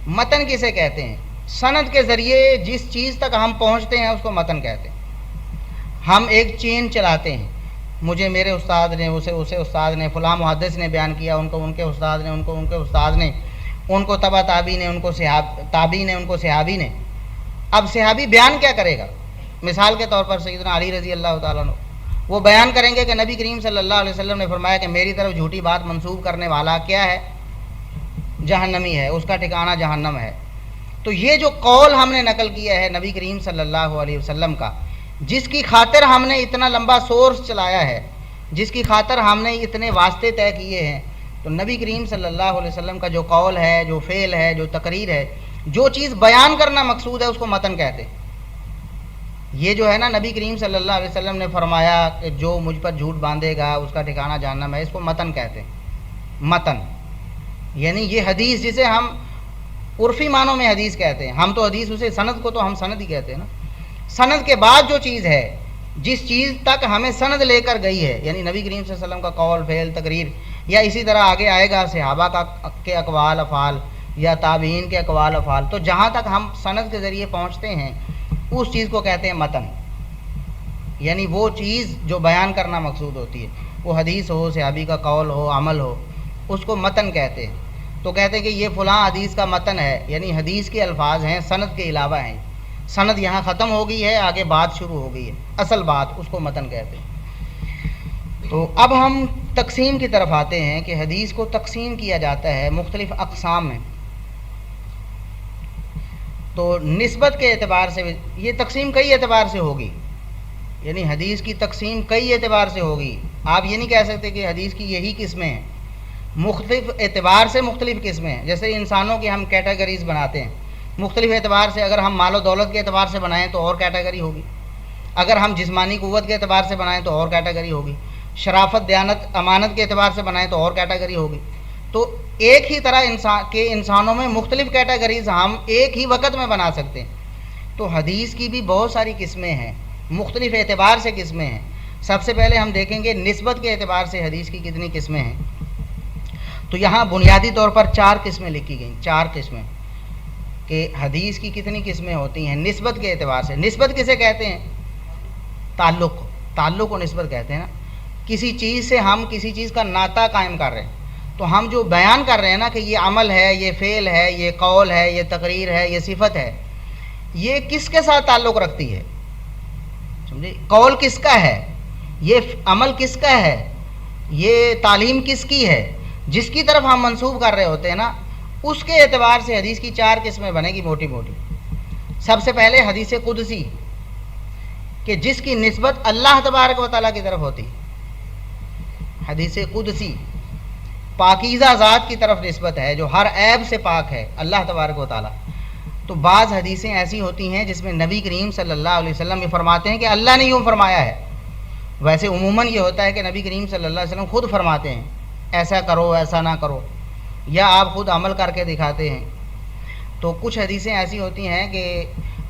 متن کسے کہتے ہیں؟ سند کے ذریعے جس چیز تک ہم پہنچتے ہیں اس کو متن کہتے ہیں۔ ہم ایک چین چلاتے ہیں، مجھے میرے استاد نے، اسے استاد نے، فلاں محدث نے بیان کیا، ان کو ان کے استاد نے، ان کو ان کے استاد نے، ان کو تبع تابعی نے، ان کو تابعی نے، ان کو صحابی نے۔ اب صحابی بیان کیا کرے گا؟ مثال کے طور پر سیدنا علی رضی اللہ تعالیٰ عنہ وہ بیان کریں گے کہ نبی کریم صلی اللہ علیہ وسلم نے فرمایا کہ میری طرف جھوٹی بات منسوب کرنے والا کیا ہے؟ جہنمی ہے، اس کا ٹھکانہ جہنم ہے۔ تو یہ جو قول ہم نے نقل کیا ہے نبی کریم صلی اللہ علیہ وسلم کا، جس کی خاطر ہم نے اتنا لمبا سورس چلایا ہے، جس کی خاطر ہم نے اتنے واسطے طے کیے ہیں، تو نبی کریم صلی اللہ علیہ وسلم کا جو قول ہے، جو فعل ہے، جو تقریر ہے، جو چیز بیان کرنا مقصود ہے، اس کو متن کہتے ہیں۔ یہ جو ہے نا نبی کریم صلی اللہ علیہ وسلم نے فرمایا کہ جو مجھ پر جھوٹ باندھے گا اس کا ٹھکانہ جہنم ہے، اس کو متن کہتے ہیں۔ متن یعنی یہ حدیث جسے ہم عرفی معنوں میں حدیث کہتے ہیں، ہم تو حدیث اسے، سند کو تو ہم سند ہی کہتے ہیں نا۔ سند کے بعد جو چیز ہے، جس چیز تک ہمیں سند لے کر گئی ہے، یعنی نبی کریم صلی اللہ علیہ وسلم کا قول، فعل، تقریر، یا اسی طرح آگے آئے گا صحابہ کے اقوال افعال یا تابعین کے اقوال افعال، تو جہاں تک ہم سند کے ذریعے پہنچتے ہیں اس چیز کو کہتے ہیں متن، یعنی وہ چیز جو بیان کرنا مقصود ہوتی ہے، وہ حدیث ہو، صحابی کا قول ہو، عمل ہو، اس کو متن کہتے ہیں۔ تو کہتے ہیں کہ یہ فلاں حدیث کا متن ہے، یعنی حدیث کے الفاظ ہیں، سند کے علاوہ ہیں، سند یہاں ختم ہو گئی ہے، آگے بات شروع ہو گئی ہے، اصل بات، اس کو متن کہتے ہیں۔ تو اب ہم تقسیم کی طرف آتے ہیں کہ حدیث کو تقسیم کیا جاتا ہے مختلف اقسام میں۔ تو نسبت کے اعتبار سے یہ تقسیم کئی اعتبار سے ہوگی، یعنی حدیث کی تقسیم کئی اعتبار سے ہوگی۔ آپ یہ نہیں کہہ سکتے کہ حدیث کی یہی قسمیں ہیں، مختلف اعتبار سے مختلف قسمیں ہیں. جیسے انسانوں کی ہم کیٹیگریز بناتے ہیں مختلف اعتبار سے. اگر ہم مال و دولت کے اعتبار سے بنائیں تو اور کیٹیگری ہوگی, اگر ہم جسمانی قوت کے اعتبار سے بنائیں تو اور کیٹیگری ہوگی, شرافت دیانت امانت کے اعتبار سے بنائیں تو اور کیٹیگری ہوگی. تو ایک ہی طرح انسانوں میں مختلف کیٹیگریز ہم ایک ہی وقت میں بنا سکتے ہیں. تو حدیث کی بھی بہت ساری قسمیں ہیں, مختلف اعتبار سے قسمیں ہیں. سب سے پہلے ہم دیکھیں گے نسبت کے اعتبار سے حدیث کی کتنی قسمیں ہیں. تو یہاں بنیادی طور پر 4 قسمیں لکھی گئیں, 4 قسمیں کہ حدیث کی کتنی قسمیں ہوتی ہیں نسبت کے اعتبار سے. نسبت کسے کہتے ہیں؟ تعلق کو نسبت کہتے ہیں نا. کسی چیز سے ہم کسی چیز کا ناطہ قائم کر رہے ہیں, تو ہم جو بیان کر رہے ہیں نا کہ یہ عمل ہے, یہ فعل ہے, یہ قول ہے, یہ تقریر ہے, یہ صفت ہے, یہ کس کے ساتھ تعلق رکھتی ہے؟ سمجھے؟ قول کس کا ہے, یہ عمل کس کا ہے, یہ تعلیم کس کی ہے, جس کی طرف ہم منسوب کر رہے ہوتے ہیں نا, اس کے اعتبار سے حدیث کی 4 قسمیں بنے گی موٹی موٹی. سب سے پہلے حدیث قدسی کہ جس کی نسبت اللہ تبارک و تعالیٰ کی طرف ہوتی. حدیث قدسی پاکیزہ ذات کی طرف نسبت ہے جو ہر عیب سے پاک ہے, اللہ تبارک و تعالیٰ. تو بعض حدیثیں ایسی ہوتی ہیں جس میں نبی کریم صلی اللہ علیہ وسلم یہ فرماتے ہیں کہ اللہ نے یوں فرمایا ہے. ویسے عموماً یہ ہوتا ہے کہ نبی کریم صلی اللہ علیہ وسلم خود فرماتے ہیں ایسا کرو ایسا نہ کرو, یا آپ خود عمل کر کے دکھاتے ہیں. تو کچھ حدیثیں ایسی ہوتی ہیں کہ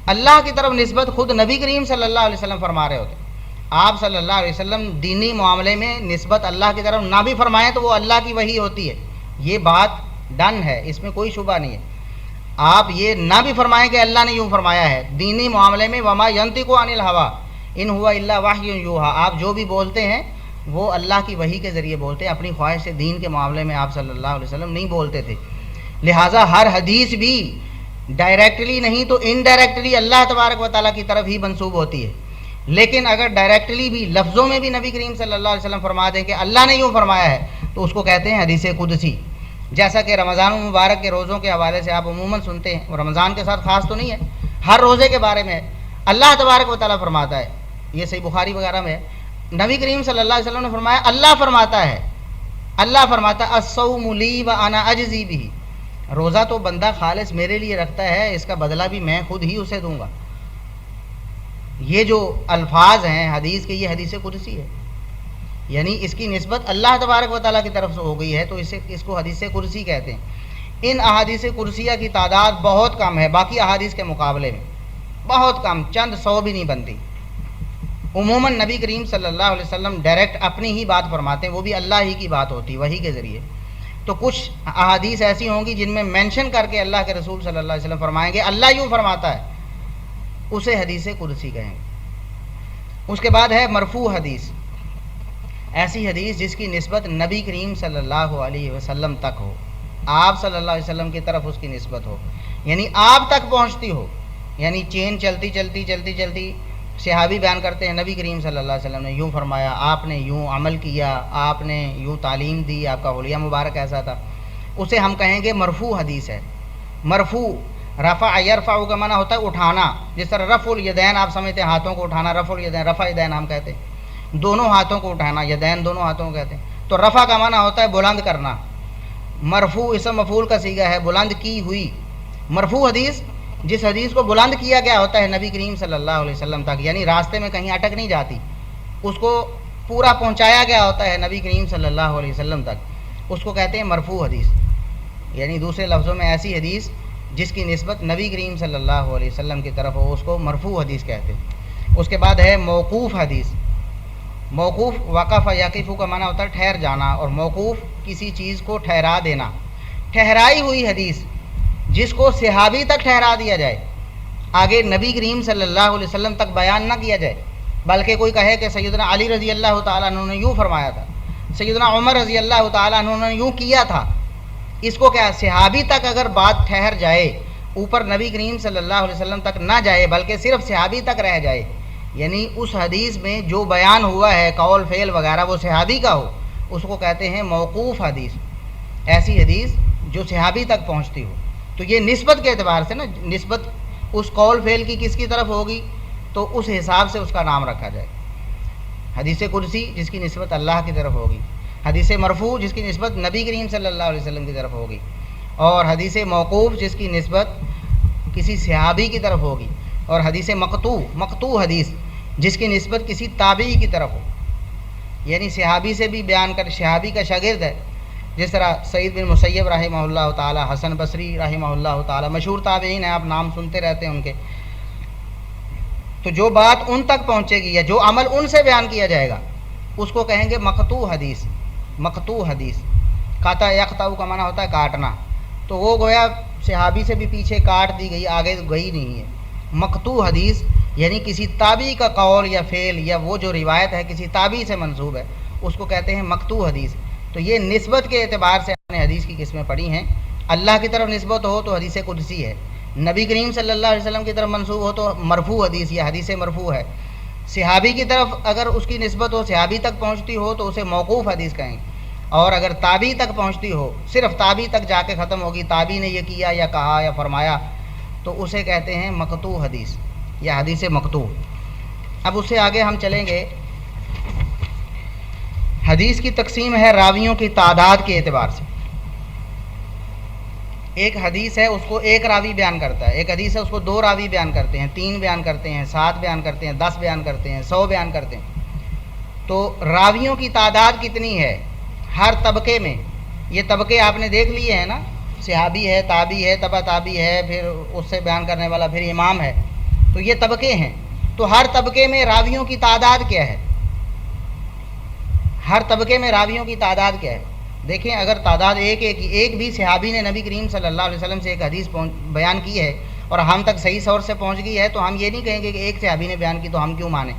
اللہ کی طرف نسبت خود نبی کریم صلی اللہ علیہ وسلم فرما رہے ہوتے ہیں. آپ صلی اللہ علیہ وسلم دینی معاملے میں نسبت اللہ کی طرف نہ بھی فرمائیں تو وہ اللہ کی وحی ہوتی ہے, یہ بات ڈن ہے, اس میں کوئی شبہ نہیں ہے. آپ یہ نہ بھی فرمائیں کہ اللہ نے یوں فرمایا ہے دینی معاملے میں, وما ینطق عن الہویٰ ان ہوا الا وحی یوحیٰ, آپ جو بھی بولتے ہیں وہ اللہ کی وحی کے ذریعے بولتے ہیں, اپنی خواہش سے دین کے معاملے میں آپ صلی اللہ علیہ وسلم نہیں بولتے تھے. لہٰذا ہر حدیث بھی ڈائریکٹلی نہیں تو انڈائریکٹلی اللہ تبارک و تعالیٰ کی طرف ہی منسوب ہوتی ہے. لیکن اگر ڈائریکٹلی بھی لفظوں میں بھی نبی کریم صلی اللہ علیہ وسلم فرما دیں کہ اللہ نے یوں فرمایا ہے تو اس کو کہتے ہیں حدیث قدسی. جیسا کہ رمضان المبارک کے روزوں کے حوالے سے آپ عموماً سنتے ہیں, رمضان کے ساتھ خاص تو نہیں ہے, ہر روزے کے بارے میں اللہ تبارک و تعالیٰ فرماتا ہے, یہ صحیح بخاری وغیرہ میں ہے. نبی کریم صلی اللہ علیہ وسلم نے فرمایا, اللہ فرماتا ہے, اللہ فرماتا ہے الصوم لی وانا اجزی بہ, روزہ تو بندہ خالص میرے لیے رکھتا ہے, اس کا بدلہ بھی میں خود ہی اسے دوں گا. یہ جو الفاظ ہیں حدیث کے, یہ حدیث قدسی ہے, یعنی اس کی نسبت اللہ تبارک و تعالیٰ کی طرف سے ہو گئی ہے, تو اس کو حدیث قدسی کہتے ہیں. ان احادیث قدسیہ کی تعداد بہت کم ہے باقی احادیث کے مقابلے میں, بہت کم, چند 100 بھی نہیں بنتی. عموماً نبی کریم صلی اللہ علیہ وسلم ڈائریکٹ اپنی ہی بات فرماتے ہیں, وہ بھی اللہ ہی کی بات ہوتی وحی کے ذریعے. تو کچھ احادیث ایسی ہوں گی جن میں مینشن کر کے اللہ کے رسول صلی اللہ علیہ وسلم فرمائیں گے اللہ یوں فرماتا ہے, اسے حدیث قدسی کہیں گے. اس کے بعد ہے مرفوع حدیث, ایسی حدیث جس کی نسبت نبی کریم صلی اللہ علیہ وسلم تک ہو, آپ صلی اللہ علیہ وسلم کی طرف اس کی نسبت ہو, یعنی آپ تک پہنچتی ہو. یعنی چین چلتی چلتی چلتی چلتی صحابی بیان کرتے ہیں نبی کریم صلی اللہ علیہ وسلم نے یوں فرمایا, آپ نے یوں عمل کیا, آپ نے یوں تعلیم دی, آپ کا حلیہ مبارک ایسا تھا, اسے ہم کہیں گے مرفوع حدیث ہے. مرفوع رفع یرفع کا معنی ہوتا ہے اٹھانا, جس طرح رفع الیدین آپ سمجھتے ہیں ہاتھوں کو اٹھانا, رفع الیدین, رفع یدین ہم کہتے ہیں دونوں ہاتھوں کو اٹھانا, یدین دونوں ہاتھوں کو کہتے ہیں. تو رفع کا معنی ہوتا ہے بلند کرنا. مرفوع اسم مفعول کا صیغہ ہے, بلند کی ہوئی. مرفوع حدیث جس حدیث کو بلند کیا گیا ہوتا ہے نبی کریم صلی اللہ علیہ وسلم تک, یعنی راستے میں کہیں اٹک نہیں جاتی, اس کو پورا پہنچایا گیا ہوتا ہے نبی کریم صلی اللہ علیہ وسلم تک, اس کو کہتے ہیں مرفوع حدیث. یعنی دوسرے لفظوں میں ایسی حدیث جس کی نسبت نبی کریم صلی اللہ علیہ وسلم کی طرف ہو, اس کو مرفوع حدیث کہتے ہیں. اس کے بعد ہے موقوف حدیث. موقوف وقف یقف کا معنی ہوتا ہے ٹھہر جانا, اور موقوف کسی چیز کو ٹھہرا دینا. ٹھہرائی ہوئی حدیث جس کو صحابی تک ٹھہرا دیا جائے, آگے نبی کریم صلی اللہ علیہ وسلم تک بیان نہ کیا جائے, بلکہ کوئی کہے کہ سیدنا علی رضی اللہ تعالیٰ عنہ نے یوں فرمایا تھا, سیدنا عمر رضی اللہ تعالیٰ عنہ نے یوں کیا تھا. اس کو کیا صحابی تک اگر بات ٹھہر جائے, اوپر نبی کریم صلی اللہ علیہ وسلم تک نہ جائے بلکہ صرف صحابی تک رہ جائے, یعنی اس حدیث میں جو بیان ہوا ہے قول فعل وغیرہ وہ صحابی کا ہو, اس کو کہتے ہیں موقوف حدیث. ایسی حدیث جو صحابی تک پہنچتی ہو. تو یہ نسبت کے اعتبار سے نا, نسبت اس قول فعل کی کس کی طرف ہوگی تو اس حساب سے اس کا نام رکھا جائے. حدیث قدسی جس کی نسبت اللہ کی طرف ہوگی. حدیث مرفوع جس کی نسبت نبی کریم صلی اللہ علیہ وسلم کی طرف ہوگی، اور حدیث موقوف جس کی نسبت کسی صحابی کی طرف ہوگی، اور حدیث مقطوع حدیث جس کی نسبت کسی تابعی کی طرف ہو، یعنی صحابی سے بھی بیان کر، صحابی کا شاگرد ہے، جس طرح سعید بن مسیب رحمہ اللہ تعالی، حسن بصری رحمہ اللہ تعالی، مشہور تابعین ہیں، آپ نام سنتے رہتے ہیں ان کے. تو جو بات ان تک پہنچے گی یا جو عمل ان سے بیان کیا جائے گا اس کو کہیں گے مقطوع حدیث. مقطوع حدیث، قطع یقطع کا معنی ہوتا ہے کاٹنا، تو وہ گویا صحابی سے بھی پیچھے کاٹ دی گئی، آگے گئی نہیں ہے. مقطوع حدیث یعنی کسی تابعی کا قول یا فعل یا وہ جو روایت ہے کسی تابعی سے منسوب ہے، اس کو کہتے ہیں مقطوع حدیث. تو یہ نسبت کے اعتبار سے ہم نے حدیث کی قسمیں پڑھی ہیں. اللہ کی طرف نسبت ہو تو حدیث قدسی ہے، نبی کریم صلی اللہ علیہ وسلم کی طرف منسوب ہو تو مرفوع حدیث یا حدیث مرفوع ہے. صحابی کی طرف اگر اس کی نسبت ہو، صحابی تک پہنچتی ہو تو اسے موقوف حدیث کہیں گے، اور اگر تابعی تک پہنچتی ہو، صرف تابعی تک جا کے ختم ہوگی، تابعی نے یہ کیا یا کہا یا فرمایا، تو اسے کہتے ہیں مقطوع حدیث یا حدیث مقطوع. اب اس سے آگے ہم چلیں گے. حدیث کی تقسیم ہے راویوں کی تعداد کے اعتبار سے. ایک حدیث ہے اس کو ایک راوی بیان کرتا ہے، ایک حدیث ہے اس کو دو راوی بیان کرتے ہیں، 3 بیان کرتے ہیں، 7 بیان کرتے ہیں، 10 بیان کرتے ہیں، 100 بیان کرتے ہیں. تو راویوں کی تعداد کتنی ہے ہر طبقے میں؟ یہ طبقے آپ نے دیکھ لیے ہیں نا، صحابی ہے، تابعی ہے، تبع تابعی ہے، پھر اس سے بیان کرنے والا، پھر امام ہے. تو یہ طبقے ہیں. تو ہر طبقے میں راویوں کی تعداد کیا ہے؟ ہر طبقے میں راویوں کی تعداد کیا ہے؟ دیکھیں، اگر تعداد ایک بھی صحابی نے نبی کریم صلی اللہ علیہ وسلم سے ایک حدیث بیان کی ہے اور ہم تک صحیح طور سے پہنچ گئی ہے، تو ہم یہ نہیں کہیں گے کہ ایک صحابی نے بیان کی تو ہم کیوں مانیں.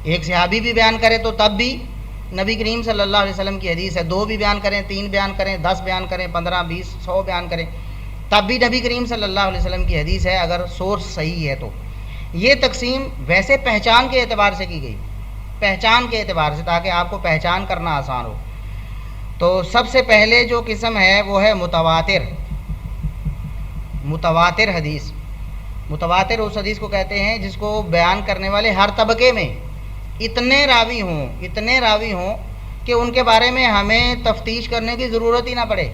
ایک صحابی بھی بیان کرے تو تب بھی نبی کریم صلی اللہ علیہ وسلم کی حدیث ہے. 2 بھی بیان کریں، 3 بیان کریں، 10 بیان کریں، 15، 20، 100 بیان کریں، تب بھی نبی کریم صلی اللہ علیہ وسلم کی حدیث ہے اگر سورس صحیح ہے. تو یہ تقسیم ویسے پہچان کے اعتبار سے کی گئی، پہچان کے اعتبار سے، تاکہ آپ کو پہچان کرنا آسان ہو. تو سب سے پہلے جو قسم ہے وہ ہے متواتر. متواتر حدیث. متواتر اس حدیث کو کہتے ہیں جس کو بیان کرنے والے ہر طبقے میں اتنے راوی ہوں کہ ان کے بارے میں ہمیں تفتیش کرنے کی ضرورت ہی نہ پڑے.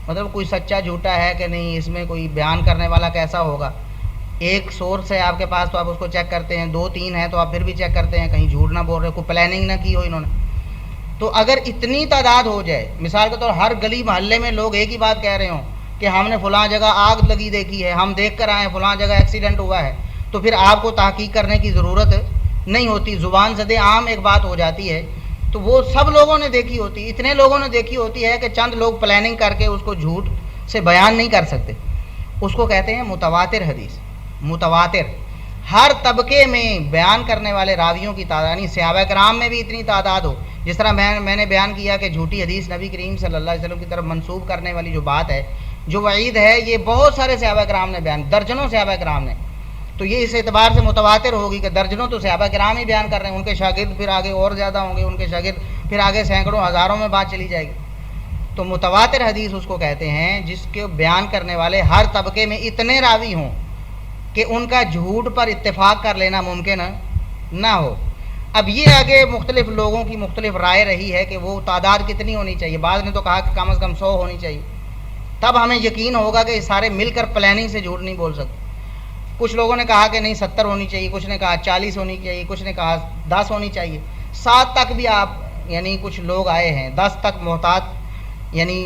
مطلب کوئی سچا جھوٹا ہے کہ نہیں، اس میں کوئی بیان کرنے والا کیسا ہوگا. ایک سورس ہے آپ کے پاس تو آپ اس کو چیک کرتے ہیں، 2 3 ہیں تو آپ پھر بھی چیک کرتے ہیں کہیں جھوٹ نہ بول رہے، کوئی پلاننگ نہ کی ہو انہوں نے. تو اگر اتنی تعداد ہو جائے، مثال کے طور ہر گلی محلے میں لوگ ایک ہی بات کہہ رہے ہوں کہ ہم نے فلاں جگہ آگ لگی دیکھی ہے، ہم دیکھ کر آئے، فلاں جگہ ایکسیڈنٹ ہوا ہے، تو پھر آپ کو تحقیق کرنے کی ضرورت نہیں ہوتی. زبان زدے عام ایک بات ہو جاتی ہے، تو وہ سب لوگوں نے دیکھی ہوتی، اتنے لوگوں نے دیکھی ہوتی ہے کہ چند لوگ پلاننگ کر کے اس کو جھوٹ سے بیان نہیں کر سکتے. اس کو کہتے ہیں متواتر حدیث. متواتر ہر طبقے میں بیان کرنے والے راویوں کی تعداد، یعنی صحابہ کرام میں بھی اتنی تعداد ہو. جس طرح میں نے بیان کیا کہ جھوٹی حدیث نبی کریم صلی اللہ علیہ وسلم کی طرف منسوب کرنے والی جو بات ہے، جو وعید ہے، یہ بہت سارے صحابہ کرام نے بیان، درجنوں صحابہ کرام نے. تو یہ اس اعتبار سے متواتر ہوگی کہ درجنوں تو صحابہ کرام ہی بیان کر رہے ہیں، ان کے شاگرد پھر آگے اور زیادہ ہوں گے، ان کے شاگرد پھر آگے سینکڑوں ہزاروں میں بات چلی جائے گی. تو متواتر حدیث اس کو کہتے ہیں جس کے بیان کرنے والے ہر طبقے میں اتنے راوی ہوں کہ ان کا جھوٹ پر اتفاق کر لینا ممکن نہ ہو. اب یہ آگے مختلف لوگوں کی مختلف رائے رہی ہے کہ وہ تعداد کتنی ہونی چاہیے. بعض نے تو کہا کہ کم از کم 100 ہونی چاہیے، تب ہمیں یقین ہوگا کہ سارے مل کر پلاننگ سے جھوٹ نہیں بول سکتے. کچھ لوگوں نے کہا کہ نہیں 70 ہونی چاہیے، کچھ نے کہا 40 ہونی چاہیے، کچھ نے کہا 10 ہونی چاہیے، 7 تک بھی آپ، یعنی کچھ لوگ آئے ہیں 10 تک محتاط، یعنی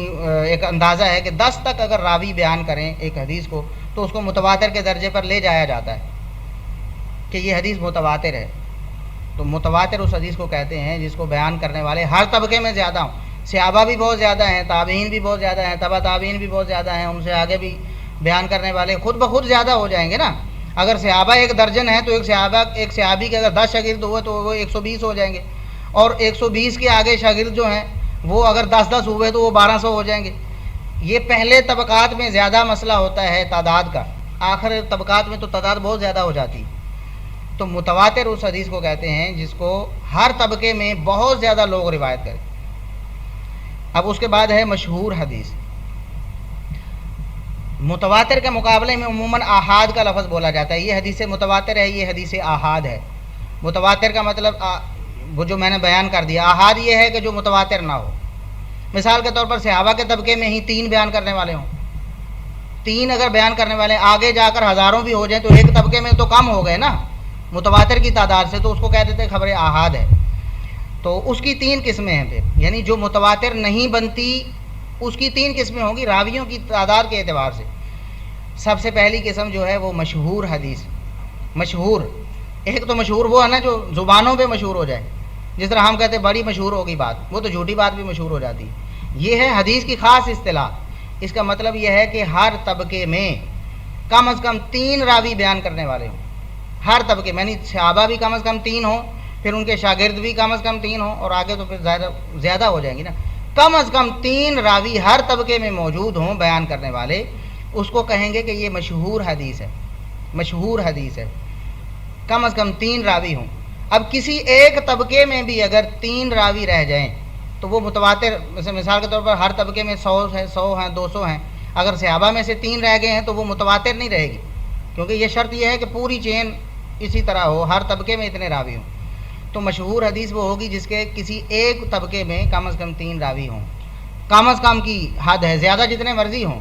ایک اندازہ ہے کہ 10 تک اگر راوی بیان کریں ایک حدیث کو تو اس کو متواتر کے درجے پر لے جایا جاتا ہے کہ یہ حدیث متواتر ہے. تو متواتر اس حدیث کو کہتے ہیں جس کو بیان کرنے والے ہر طبقے میں زیادہ ہوں. صحابہ بھی بہت زیادہ ہیں، تابعین بھی بہت زیادہ ہیں، تبع تابعین بھی بہت زیادہ ہیں، ان سے آگے بھی بیان کرنے والے خود بخود زیادہ ہو جائیں گے نا. اگر صحابہ ایک درجن ہیں تو ایک صحابی کے اگر 10 شاگرد ہوئے تو وہ 120 ہو جائیں گے، اور 120 کے آگے شاگرد جو ہیں وہ اگر 10 ہوئے تو وہ 1200 ہو جائیں گے. یہ پہلے طبقات میں زیادہ مسئلہ ہوتا ہے تعداد کا، آخر طبقات میں تو تعداد بہت زیادہ ہو جاتی. تو متواتر اس حدیث کو کہتے ہیں جس کو ہر طبقے میں بہت زیادہ لوگ روایت کریں. اب اس کے بعد ہے مشہور حدیث. متواتر کے مقابلے میں عموماً آحاد کا لفظ بولا جاتا ہے. یہ حدیث متواتر ہے، یہ حدیث آحاد ہے. متواتر کا مطلب وہ جو میں نے بیان کر دیا. احاد یہ ہے کہ جو متواتر نہ ہو. مثال کے طور پر صحابہ کے طبقے میں ہی 3 بیان کرنے والے ہوں. 3 اگر بیان کرنے والے آگے جا کر ہزاروں بھی ہو جائیں تو ایک طبقے میں تو کم ہو گئے نا متواتر کی تعداد سے, تو اس کو کہہ دیتے خبر احاد ہے. تو اس کی 3 قسمیں ہیں پھر, یعنی جو متواتر نہیں بنتی اس کی 3 قسمیں ہوں گی راویوں کی تعداد کے اعتبار سے. سب سے پہلی قسم جو ہے وہ مشہور حدیث. مشہور, ایک تو مشہور وہ ہے نا جو زبانوں پہ مشہور ہو جائے, جس طرح ہم کہتے ہیں بڑی مشہور ہوگی بات, وہ تو جھوٹی بات بھی مشہور ہو جاتی ہے. یہ ہے حدیث کی خاص اصطلاح. اس کا مطلب یہ ہے کہ ہر طبقے میں کم از کم 3 راوی بیان کرنے والے ہوں. ہر طبقے میں, یعنی صحابہ بھی کم از کم 3 ہوں, پھر ان کے شاگرد بھی کم از کم 3 ہوں, اور آگے تو پھر زیادہ ہو جائیں گی نا. کم از کم 3 راوی ہر طبقے میں موجود ہوں بیان کرنے والے, اس کو کہیں گے کہ یہ مشہور حدیث ہے. مشہور حدیث ہے, کم از کم 3 راوی ہوں. اب کسی ایک طبقے میں بھی اگر 3 راوی رہ جائیں تو وہ متواتر, مثال کے طور پر ہر طبقے میں 100 ہیں, 200 ہیں, اگر صحابہ میں سے 3 رہ گئے ہیں تو وہ متواتر نہیں رہے گی, کیونکہ یہ شرط یہ ہے کہ پوری چین اسی طرح ہو, ہر طبقے میں اتنے راوی ہوں. تو مشہور حدیث وہ ہوگی جس کے کسی ایک طبقے میں کم از کم 3 راوی ہوں. کم از کم کی حد ہے, زیادہ جتنے مرضی ہوں.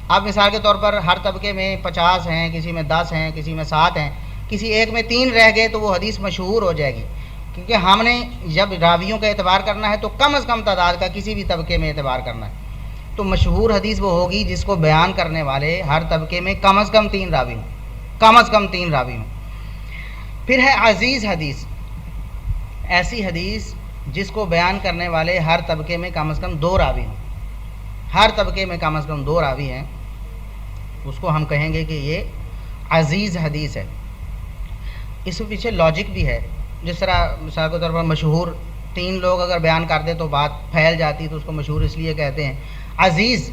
اب مثال کے طور پر ہر طبقے میں 50 ہیں, کسی میں 10 ہیں, کسی میں 7 ہیں, کسی ایک میں 3 رہ گئے تو وہ حدیث مشہور ہو جائے گی, کیونکہ ہم نے جب راویوں کا اعتبار کرنا ہے تو کم از کم تعداد کا کسی بھی طبقے میں اعتبار کرنا ہے. تو مشہور حدیث وہ ہوگی جس کو بیان کرنے والے ہر طبقے میں کم از کم 3 راوی ہوں, کم از کم 3 راوی ہوں. پھر ہے عزیز حدیث. ایسی حدیث جس کو بیان کرنے والے ہر طبقے میں کم از کم 2 راوی ہوں. ہر طبقے میں کم از کم 2 راوی ہیں, اس کو ہم کہیں گے کہ یہ عزیز حدیث ہے. اس کے پیچھے لاجک بھی ہے. جس طرح مثال کے طور پر مشہور 3 لوگ اگر بیان کر دیں تو بات پھیل جاتی, تو اس کو مشہور اس لیے کہتے ہیں. عزیز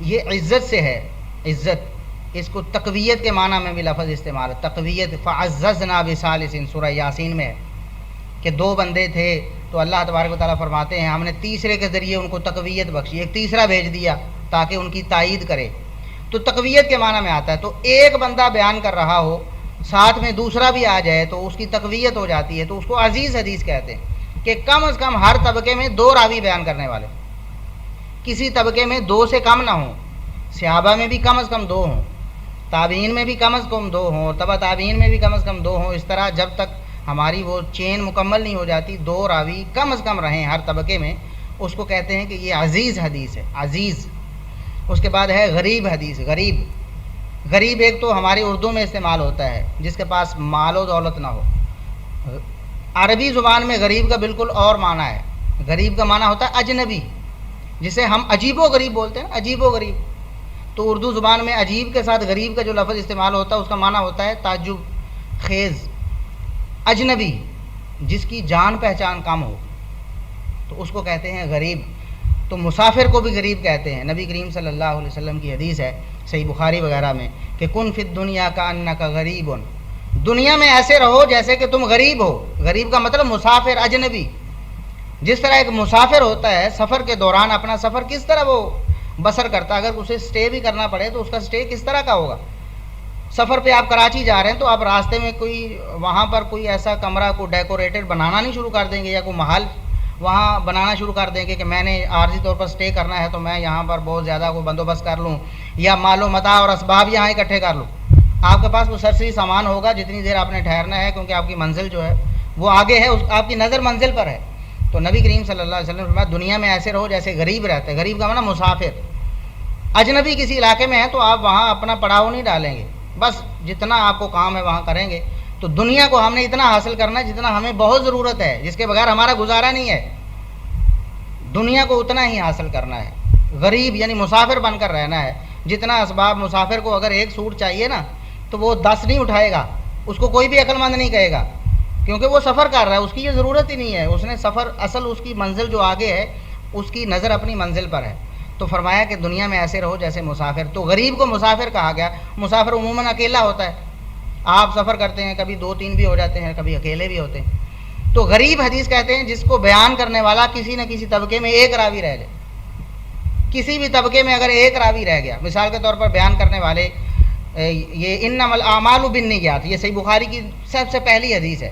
یہ عزت سے ہے, عزت. اس کو تقویت کے معنی میں بھی لفظ استعمال ہے, تقویت. فعززنا بثالث, سورہ یاسین میں ہے کہ 2 بندے تھے تو اللہ تبارک و تعالیٰ فرماتے ہیں ہم نے تیسرے کے ذریعے ان کو تقویت بخشی, ایک تیسرا بھیج دیا تاکہ ان کی تائید کرے. تو تقویت کے معنی میں آتا ہے. تو ایک بندہ بیان کر رہا ہو, ساتھ میں دوسرا بھی آ جائے تو اس کی تقویت ہو جاتی ہے, تو اس کو عزیز حدیث کہتے ہیں کہ کم از کم ہر طبقے میں 2 راوی بیان کرنے والے, کسی طبقے میں 2 سے کم نہ ہوں. صحابہ میں بھی کم از کم 2 ہوں, تابعین میں بھی کم از کم 2 ہوں, اور تبع تابعین میں بھی کم از کم 2 ہوں. اس طرح جب تک ہماری وہ چین مکمل نہیں ہو جاتی, 2 راوی کم از کم رہیں ہر طبقے میں, اس کو کہتے ہیں کہ یہ عزیز حدیث ہے, عزیز. اس کے بعد ہے غریب حدیث. غریب, غریب ایک تو ہماری اردو میں استعمال ہوتا ہے جس کے پاس مال و دولت نہ ہو. عربی زبان میں غریب کا بالکل اور معنی ہے. غریب کا معنی ہوتا ہے اجنبی, جسے ہم عجیب و غریب بولتے ہیں, عجیب و غریب. تو اردو زبان میں عجیب کے ساتھ غریب کا جو لفظ استعمال ہوتا ہے اس کا معنی ہوتا ہے تعجب خیز. اجنبی جس کی جان پہچان کم ہو تو اس کو کہتے ہیں غریب. تو مسافر کو بھی غریب کہتے ہیں. نبی کریم صلی اللہ علیہ وسلم کی حدیث ہے صحیح بخاری وغیرہ میں کہ کن فی الدنیا کانک غریب, دنیا میں ایسے رہو جیسے کہ تم غریب ہو. غریب کا مطلب مسافر, اجنبی. جس طرح ایک مسافر ہوتا ہے سفر کے دوران اپنا سفر کس طرح وہ بسر کرتا, اگر اسے سٹے بھی کرنا پڑے تو اس کا سٹے کس طرح کا ہوگا. سفر پہ آپ کراچی جا رہے ہیں تو آپ راستے میں کوئی وہاں پر کوئی ایسا کمرہ کو ڈیکوریٹڈ بنانا نہیں شروع کر دیں گے, یا کوئی محل وہاں بنانا شروع کر دیں گے کہ میں نے عارضی طور پر سٹے کرنا ہے تو میں یہاں پر بہت زیادہ کوئی بندوبست کر لوں, یا مال و متاع اور اسباب یہاں اکٹھے کر لوں. آپ کے پاس وہ سرسری سامان ہوگا جتنی دیر آپ نے ٹھہرنا ہے, کیونکہ آپ کی منزل جو ہے وہ آگے ہے, آپ کی نظر منزل پر ہے. تو نبی کریم صلی اللہ علیہ وسلم نے فرمایا دنیا میں ایسے رہو جیسے غریب رہتے. غریب کا معنی مسافر. اجنبی کسی علاقے میں ہے تو آپ وہاں اپنا پڑاؤ نہیں ڈالیں گے, بس جتنا آپ کو کام ہے وہاں کریں گے. تو دنیا کو ہم نے اتنا حاصل کرنا ہے جتنا ہمیں بہت ضرورت ہے, جس کے بغیر ہمارا گزارا نہیں ہے. دنیا کو اتنا ہی حاصل کرنا ہے. غریب یعنی مسافر بن کر رہنا ہے. جتنا اسباب, مسافر کو اگر 1 سوٹ چاہیے نا تو وہ 10 نہیں اٹھائے گا, اس کو کوئی بھی عقل مند نہیں کہے گا, کیونکہ وہ سفر کر رہا ہے, اس کی یہ ضرورت ہی نہیں ہے. اس نے سفر, اصل اس کی منزل جو آگے ہے اس کی نظر اپنی منزل پر ہے. تو فرمایا کہ دنیا میں ایسے رہو جیسے مسافر. تو غریب کو مسافر کہا گیا. مسافر عموماً اکیلا ہوتا ہے. آپ سفر کرتے ہیں, کبھی 2-3 بھی ہو جاتے ہیں, کبھی اکیلے بھی ہوتے ہیں. تو غریب حدیث کہتے ہیں جس کو بیان کرنے والا کسی نہ کسی طبقے میں 1 راوی رہ جائے. کسی بھی طبقے میں اگر 1 راوی رہ گیا, مثال کے طور پر بیان کرنے والے یہ انما الاعمال بالنیات, یہ صحیح بخاری کی سب سے پہلی حدیث ہے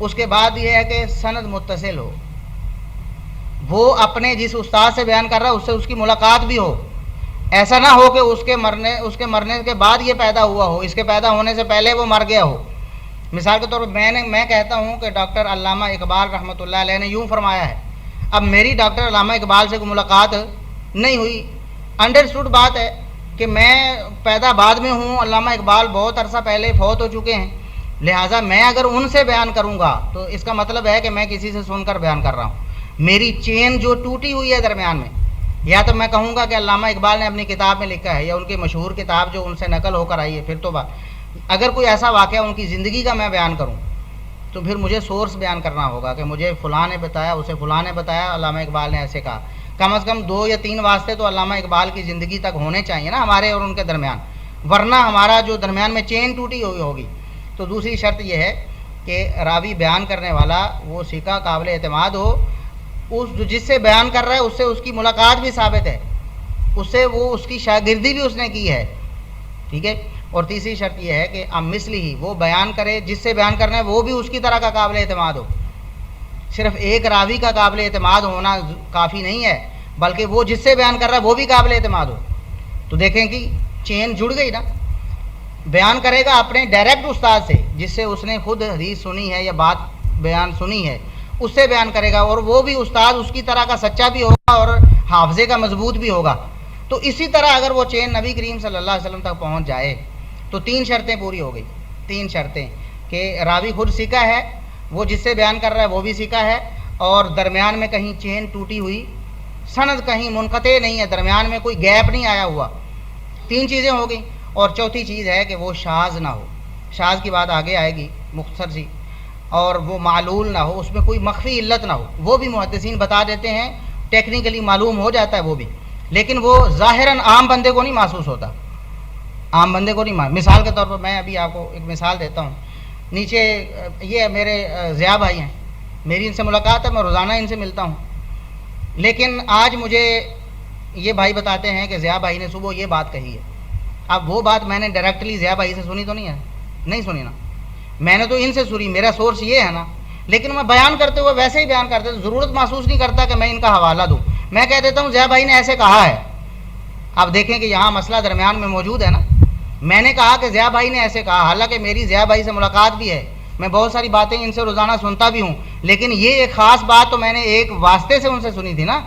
اس کے بعد یہ ہے کہ سند متصل ہو، وہ اپنے جس استاد سے بیان کر رہا ہے اس سے اس کی ملاقات بھی ہو، ایسا نہ ہو کہ اس کے مرنے کے بعد یہ پیدا ہوا ہو، اس کے پیدا ہونے سے پہلے وہ مر گیا ہو۔ مثال کے طور پر میں کہتا ہوں کہ ڈاکٹر علامہ اقبال رحمۃ اللہ علیہ نے یوں فرمایا ہے، اب میری ڈاکٹر علامہ اقبال سے کوئی ملاقات نہیں ہوئی، انڈرسٹوڈ بات ہے کہ میں پیدا بعد میں ہوں، علامہ اقبال بہت عرصہ پہلے فوت ہو چکے ہیں، لہٰذا میں اگر ان سے بیان کروں گا تو اس کا مطلب ہے کہ میں کسی سے سن کر بیان کر رہا ہوں، میری چین جو ٹوٹی ہوئی ہے درمیان میں، یا تو میں کہوں گا کہ علامہ اقبال نے اپنی کتاب میں لکھا ہے یا ان کی مشہور کتاب جو ان سے نقل ہو کر آئی ہے، پھر تو اگر کوئی ایسا واقعہ ان کی زندگی کا میں بیان کروں تو پھر مجھے سورس بیان کرنا ہوگا کہ مجھے فلاں نے بتایا، اسے فلاں نے بتایا، علامہ اقبال نے ایسے کہا، کم از کم 2 یا 3 واسطے تو علامہ اقبال کی زندگی تک ہونے چاہیے نا ہمارے اور ان کے درمیان، ورنہ ہمارا جو درمیان میں چین ٹوٹی ہوئی ہوگی۔ تو دوسری شرط یہ ہے کہ راوی بیان کرنے والا وہ ثقہ قابل اعتماد ہو، جس سے بیان کر رہا ہے اس سے اس کی ملاقات بھی ثابت ہے، اس سے وہ اس کی شاگردی بھی اس نے کی ہے، ٹھیک ہے۔ اور تیسری شرط یہ ہے کہ مثلی ہی وہ بیان کرے، جس سے بیان کرنا ہے وہ بھی اس کی طرح کا قابل اعتماد ہو، صرف ایک راوی کا قابل اعتماد ہونا کافی نہیں ہے، بلکہ وہ جس سے بیان کر رہا ہے وہ بھی قابل اعتماد ہو۔ تو دیکھیں کہ چین جڑ گئی نا، بیان کرے گا اپنے ڈائریکٹ استاد سے جس سے اس نے خود حدیث سنی ہے یا بات بیان سنی ہے، اس سے بیان کرے گا، اور وہ بھی استاد اس کی طرح کا سچا بھی ہوگا اور حافظے کا مضبوط بھی ہوگا۔ تو اسی طرح اگر وہ چین نبی کریم صلی اللہ علیہ وسلم تک پہنچ جائے تو 3 شرطیں پوری ہو گئی، 3 شرطیں کہ راوی خود ثقہ ہے، وہ جس سے بیان کر رہا ہے وہ بھی ثقہ ہے، اور درمیان میں کہیں چین ٹوٹی ہوئی، سند کہیں منقطع نہیں ہے، درمیان میں کوئی گیپ نہیں آیا ہوا، 3 چیزیں ہو گئیں۔ اور چوتھی چیز ہے کہ وہ شاذ نہ ہو، شاذ کی بات آگے آئے گی مختصر سی، اور وہ معلول نہ ہو، اس میں کوئی مخفی علت نہ ہو، وہ بھی محدثین بتا دیتے ہیں، ٹیکنیکلی معلوم ہو جاتا ہے وہ بھی، لیکن وہ ظاہراً عام بندے کو نہیں محسوس ہوتا، عام بندے کو نہیں مثال کے طور پر میں ابھی آپ کو ایک مثال دیتا ہوں، نیچے یہ میرے ضیاء بھائی ہیں، میری ان سے ملاقات ہے، میں روزانہ ان سے ملتا ہوں، لیکن آج مجھے یہ بھائی بتاتے ہیں کہ ضیاء بھائی نے صبح یہ بات کہی ہے۔ اب وہ بات میں نے ڈائریکٹلی ضیاء بھائی سے سنی تو نہیں سنی نا، میں نے تو ان سے سنی، میرا سورس یہ ہے نا، لیکن میں بیان کرتے ہوئے ویسے ہی بیان کرتے، ضرورت محسوس نہیں کرتا کہ میں ان کا حوالہ دوں، میں کہہ دیتا ہوں ضیاء بھائی نے ایسے کہا ہے۔ اب دیکھیں کہ یہاں مسئلہ درمیان میں موجود ہے نا، میں نے کہا کہ ضیاء بھائی نے ایسے کہا، حالانکہ میری ضیاء بھائی سے ملاقات بھی ہے، میں بہت ساری باتیں ان سے روزانہ سنتا بھی ہوں، لیکن یہ ایک خاص بات تو میں نے ایک واسطے سے ان سے سنی تھی نا۔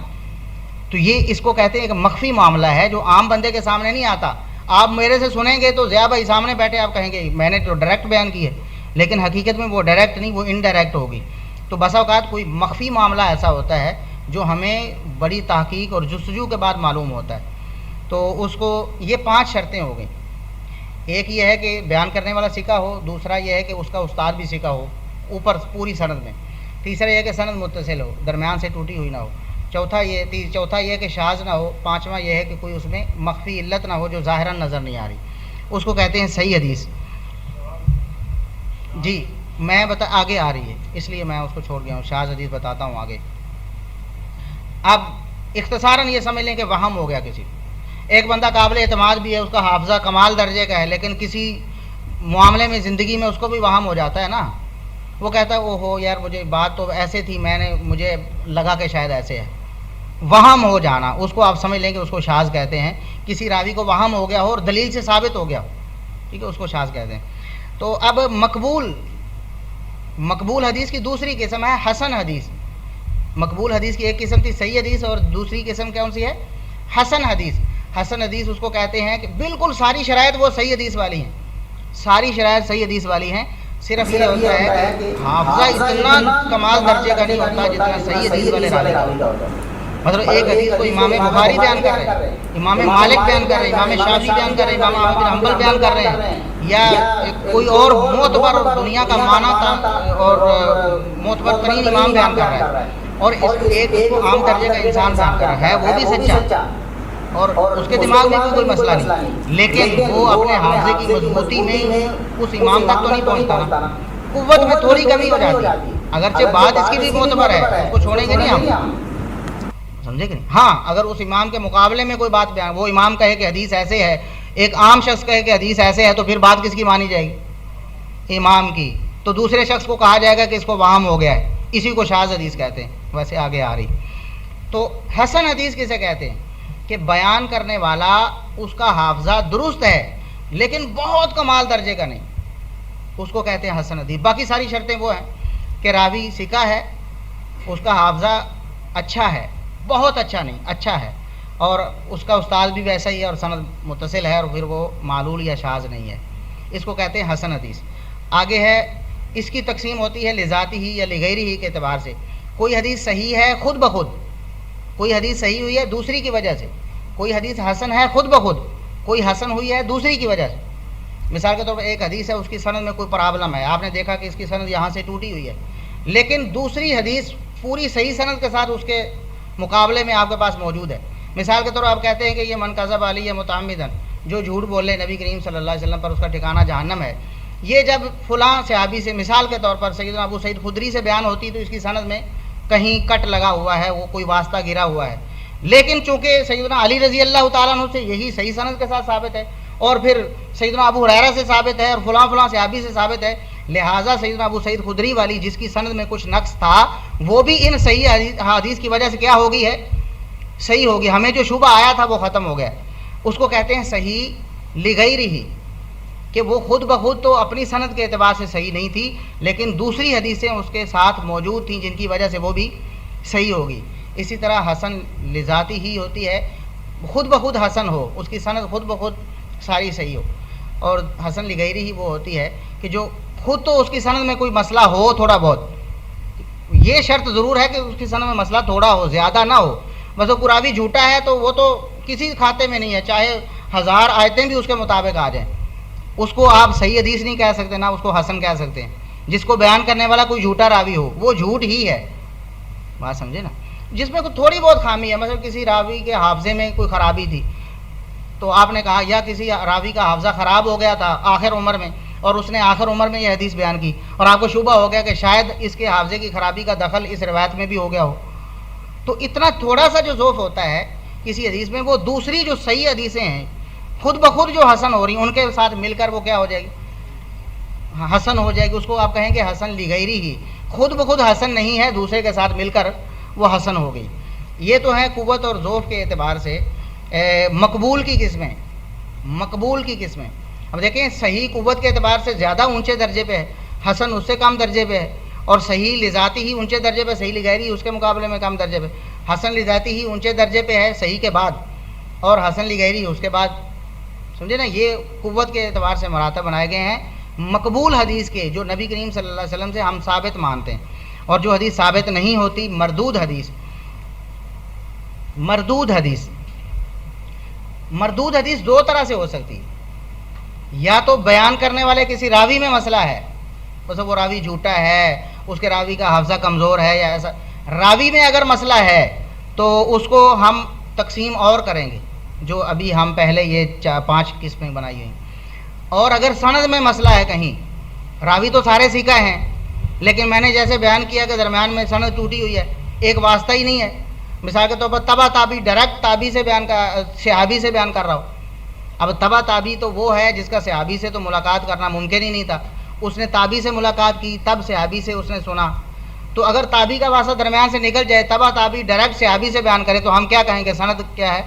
تو یہ اس کو کہتے ہیں کہ مخفی معاملہ ہے جو عام بندے کے سامنے نہیں آتا۔ آپ میرے سے سنیں گے تو ضیاء بھائی سامنے بیٹھے آپ کہیں گے میں نے تو ڈائریکٹ بیان کی ہے، لیکن حقیقت میں وہ ڈائریکٹ نہیں، وہ انڈائریکٹ ہوگی۔ تو بسا اوقات کوئی مخفی معاملہ ایسا ہوتا ہے جو ہمیں بڑی تحقیق اور جستجو کے بعد معلوم ہوتا ہے، تو اس کو یہ 5 شرطیں ہو گئیں۔ ایک یہ ہے کہ بیان کرنے والا ثقہ ہو، دوسرا یہ ہے کہ اس کا استاد بھی ثقہ ہو اوپر پوری سند میں، تیسرا یہ ہے کہ سند متصل ہو، درمیان سے ٹوٹی ہوئی نہ ہو، چوتھا یہ ہے کہ شاذ نہ ہو، پانچواں یہ ہے کہ کوئی اس میں مخفی علت نہ ہو جو ظاہراً نظر نہیں آ رہی، اس کو کہتے ہیں صحیح حدیث۔ جی میں آگے آ رہی ہے اس لیے میں اس کو چھوڑ گیا ہوں، شاذ حدیث بتاتا ہوں آگے۔ اب اختصاراً یہ سمجھ لیں کہ وہم ہو گیا کسی، ایک بندہ قابل اعتماد بھی ہے، اس کا حافظہ کمال درجے کا ہے، لیکن کسی معاملے میں زندگی میں اس کو بھی وہم ہو جاتا ہے نا، وہ کہتا ہے او ہو یار مجھے بات تو ایسے تھی، مجھے لگا کہ شاید ایسے ہے، وہم ہو جانا اس کو آپ سمجھ لیں کہ اس کو شاذ کہتے ہیں۔ کسی راوی کو وہم ہو گیا ہو اور دلیل سے ثابت ہو گیا ہو، ٹھیک ہے، اس کو شاذ کہتے ہیں۔ تو اب مقبول حدیث کی دوسری قسم ہے حسن حدیث۔ مقبول حدیث کی ایک قسم تھی صحیح حدیث، اور دوسری قسم کون سی ہے؟ حسن حدیث۔ حسن حدیث اس کو کہتے ہیں کہ بالکل ساری شرائط وہ صحیح حدیث والی ہیں، ساری شرائط صحیح حدیث والی ہیں، صرف یہ ہوتا ہے کہ حافظہ اتنا کمال درجے کا نہیں ہوتا جتنا صحیح حدیث والے راوی کا ہوتا ہے۔ مطلب ایک حدیث کو امام بخاری بیان کر رہے ہیں، امام مالک بیان کر رہے ہیں، امام شافعی بیان کر رہے ہیں، امام احمد بن حنبل بیان کر رہے ہیں، یا کوئی اور معتبر اور دنیا کا مانا تھا اور معتبر ترین امام بیان کر رہا ہے، اور ایک اس کو عام درجے کا انسان بیان کر رہا ہے، وہ بھی سچا اور اس کے دماغ میں بھی کوئی مسئلہ نہیں، لیکن وہ اپنے حافظے کی مضبوطی میں اس امام تک تو نہیں پہنچتا نا، قوت میں تھوڑی کمی ہو جاتی ہے، اگرچہ بات اس کی بھی معتبر ہے، اس کو چھوڑیں گے نہیں ہم، سمجھے کہ نہیں؟ ہاں اگر اس امام کے مقابلے میں کوئی بات بیان، وہ امام کہے کہ حدیث ایسے ہے، ایک عام شخص کہے کہ حدیث ایسے ہے، تو پھر بات کس کی مانی جائے گی؟ امام کی۔ تو دوسرے شخص کو کہا جائے گا کہ اس کو وہم ہو گیا ہے، اسی کو شاذ حدیث کہتے ہیں، ویسے آگے آ رہی۔ تو حسن حدیث کسے کہتے ہیں کہ بیان کرنے والا اس کا حافظہ درست ہے لیکن بہت کمال درجے کا نہیں، اس کو کہتے ہیں حسن حدیث۔ باقی ساری شرطیں وہ ہیں کہ راوی ثقہ ہے، اس کا حافظہ اچھا ہے، بہت اچھا نہیں، اچھا ہے، اور اس کا استاد بھی ویسا ہی ہے اور سند متصل ہے، اور پھر وہ معلول یا شاذ نہیں ہے، اس کو کہتے ہیں حسن حدیث۔ آگے ہے اس کی تقسیم ہوتی ہے لذاتی ہی یا لغیری ہی کے اعتبار سے۔ کوئی حدیث صحیح ہے خود بخود، کوئی حدیث صحیح ہوئی ہے دوسری کی وجہ سے، کوئی حدیث حسن ہے خود بخود، کوئی حسن ہوئی ہے دوسری کی وجہ سے۔ مثال کے طور پر ایک حدیث ہے، اس کی سند میں کوئی پرابلم ہے، آپ نے دیکھا کہ اس کی سند یہاں سے ٹوٹی ہوئی ہے، لیکن دوسری حدیث پوری صحیح سند کے ساتھ اس کے مقابلے میں آپ کے پاس موجود ہے۔ مثال کے طور پر آپ کہتے ہیں کہ یہ من کذب علی متعمدن، جو جھوٹ بولے نبی کریم صلی اللہ علیہ وسلم پر اس کا ٹھکانہ جہنم ہے، یہ جب فلاں صحابی سے مثال کے طور پر سیدنا ابو سعید خدری سے بیان ہوتی تو اس کی سند میں کہیں کٹ لگا ہوا ہے، وہ کوئی واسطہ گرا ہوا ہے، لیکن چونکہ سیدنا علی رضی اللہ تعالیٰ عنہ سے یہی صحیح سند کے ساتھ ثابت ہے، اور پھر سیدنا ابو ہریرہ سے ثابت ہے، اور فلاں فلاں صحابی سے ثابت ہے، لہٰذا سیدنا ابو سعید خدری والی جس کی سند میں کچھ نقص تھا وہ بھی ان صحیح حدیث کی وجہ سے کیا ہوگی ہے، صحیح ہوگی، ہمیں جو شبہ آیا تھا وہ ختم ہو گیا۔ اس کو کہتے ہیں صحیح لغیرہ، کہ وہ خود بخود تو اپنی سند کے اعتبار سے صحیح نہیں تھی لیکن دوسری حدیثیں اس کے ساتھ موجود تھیں جن کی وجہ سے وہ بھی صحیح ہوگی۔ اسی طرح حسن لذاتی ہی ہوتی ہے، خود بخود حسن ہو، اس کی سند خود بخود ساری صحیح ہو، اور حسن لغیری ہی وہ ہوتی ہے کہ جو خود تو اس کی سند میں کوئی مسئلہ ہو تھوڑا بہت، یہ شرط ضرور ہے کہ اس کی سند میں مسئلہ تھوڑا ہو، زیادہ نہ ہو، بس وہ قراوی جھوٹا ہے تو وہ تو کسی کھاتے میں نہیں ہے، چاہے 1000 آیتیں بھی اس کے مطابق آ جائیں، اس کو آپ صحیح حدیث نہیں کہہ سکتے، نہ اس کو حسن کہہ سکتے ہیں۔ جس کو بیان کرنے والا کوئی جھوٹا راوی ہو وہ جھوٹ ہی ہے، بات سمجھے نا، جس میں کوئی تھوڑی بہت خامی ہے، مثلا کسی راوی کے حافظے میں کوئی خرابی تھی تو آپ نے کہا، یا کسی راوی کا حافظہ خراب ہو گیا تھا آخر عمر میں اور اس نے آخر عمر میں یہ حدیث بیان کی، اور آپ کو شبہ ہو گیا کہ شاید اس کے حافظے کی خرابی کا دخل اس روایت میں بھی ہو گیا ہو، تو اتنا تھوڑا سا جو ضعف ہوتا ہے کسی حدیث میں، وہ دوسری جو صحیح حدیثیں ہیں خود بخود جو حسن ہو رہی ہیں ان کے ساتھ مل کر وہ کیا ہو جائے گی، حسن ہو جائے گی، اس کو آپ کہیں کہ حسن لغیری ہی، خود بخود حسن نہیں ہے، دوسرے کے ساتھ مل کر وہ حسن ہو گئی۔ یہ تو ہے قوت اور ضعف کے اعتبار سے مقبول کی قسمیں، مقبول کی قسمیں۔ اب دیکھیں صحیح قوت کے اعتبار سے زیادہ اونچے درجے پہ ہے، حسن اس سے کم درجے پہ ہے، اور صحیح لذاتی ہی اونچے درجے پہ، صحیح لغیری اس کے مقابلے میں کم درجے پہ، حسن لذاتی ہی اونچے درجے پہ ہے صحیح کے بعد، اور حسن لغیری اس کے بعد، سمجھے نا، یہ قوت کے اعتبار سے مراتب بنائے گئے ہیں مقبول حدیث کے، جو نبی کریم صلی اللہ علیہ وسلم سے ہم ثابت مانتے ہیں، اور جو حدیث ثابت نہیں ہوتی مردود حدیث۔ مردود حدیث، مردود حدیث دو طرح سے ہو سکتی ہے، یا تو بیان کرنے والے کسی راوی میں مسئلہ ہے، بس وہ راوی جھوٹا ہے، اس کے راوی کا حافظہ کمزور ہے، یا ایسا راوی میں اگر مسئلہ ہے تو اس کو ہم تقسیم اور کریں گے، جو ابھی ہم پہلے یہ 5 قسمیں بنائی ہوئی۔ اور اگر سند میں مسئلہ ہے کہیں، راوی تو سارے ثقہ ہیں لیکن میں نے جیسے بیان کیا کہ درمیان میں سند ٹوٹی ہوئی ہے، ایک واسطہ ہی نہیں ہے، مثال کے طور پر تبع تابعی، ڈائریکٹ تابعی سے بیان کا صحابی سے بیان کر رہا ہو۔ اب تبع تابعی تو وہ ہے جس کا صحابی سے تو ملاقات کرنا ممکن ہی نہیں تھا، اس نے تابعی سے ملاقات کی، تب صحابی سے اس نے سنا، تو اگر تابعی کا واسطہ درمیان سے نکل جائے، تبع تابعی ڈائریکٹ صحابی سے بیان کرے، تو ہم کیا کہیں گے، سند کیا ہے،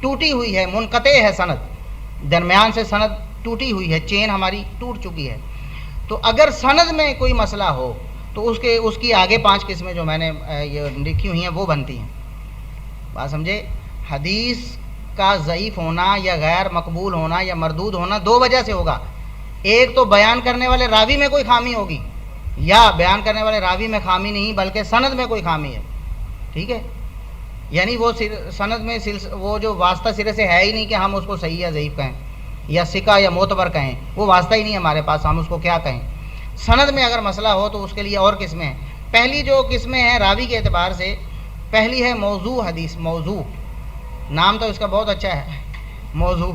ٹوٹی ہوئی ہے، منقطع ہے سند، درمیان سے سند ٹوٹی ہوئی ہے، چین ہماری ٹوٹ چکی ہے۔ تو اگر سند میں کوئی مسئلہ ہو تو اس کی آگے 5 قسمیں جو میں نے یہ لکھی ہوئی ہیں وہ بنتی ہیں، بات سمجھے۔ حدیث کا ضعیف ہونا یا غیر مقبول ہونا یا مردود ہونا 2 وجہ سے ہوگا، ایک تو بیان کرنے والے راوی میں کوئی خامی ہوگی، یا بیان کرنے والے راوی میں خامی نہیں بلکہ سند میں کوئی خامی ہے، ٹھیک ہے، یعنی وہ سند میں وہ جو واسطہ سرے سے ہے ہی نہیں کہ ہم اس کو صحیح یا ضعیف کہیں یا ثقہ یا معتبر کہیں، وہ واسطہ ہی نہیں ہمارے پاس، ہم اس کو کیا کہیں۔ سند میں اگر مسئلہ ہو تو اس کے لیے اور قسمیں ہیں۔ پہلی جو قسمیں ہیں راوی کے اعتبار سے، پہلی ہے موضوع حدیث۔ موضوع نام تو اس کا بہت اچھا ہے، موضوع۔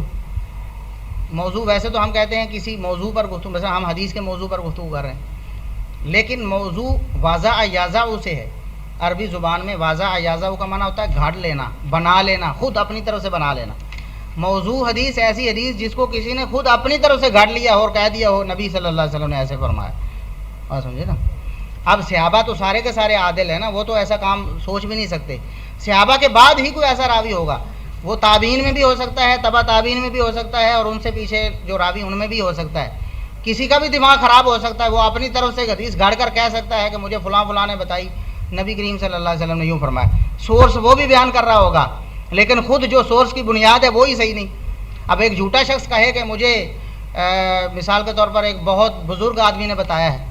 موضوع ویسے تو ہم کہتے ہیں کسی موضوع پر گفتگو، مثلا ہم حدیث کے موضوع پر گفتگو کر رہے ہیں، لیکن موضوع واضح یازع سے ہے، عربی زبان میں واضح یازع کا معنی ہوتا ہے گھڑ لینا، بنا لینا، خود اپنی طرف سے بنا لینا۔ موضوع حدیث ایسی حدیث جس کو کسی نے خود اپنی طرف سے گھڑ لیا ہو اور کہہ دیا ہو نبی صلی اللہ علیہ وسلم نے ایسے فرمایا، اور سمجھے نا. اب صحابہ تو سارے کے سارے عادل ہیں نا, وہ تو ایسا کام سوچ بھی نہیں سکتے. صحابہ کے بعد ہی کوئی ایسا راوی ہوگا. وہ تابعین میں بھی ہو سکتا ہے, تبع تابعین میں بھی ہو سکتا ہے, اور ان سے پیچھے جو راوی ان میں بھی ہو سکتا ہے. کسی کا بھی دماغ خراب ہو سکتا ہے, وہ اپنی طرف سے ایک حدیث گھڑ کر کہہ سکتا ہے کہ مجھے فلاں فلاں نے بتائی, نبی کریم صلی اللہ علیہ وسلم نے یوں فرمایا. سورس وہ بھی بیان کر رہا ہوگا, لیکن خود جو سورس کی بنیاد ہے وہی صحیح نہیں. اب ایک جھوٹا شخص کہے کہ مجھے مثال کے طور پر ایک بہت بزرگ آدمی نے بتایا ہے,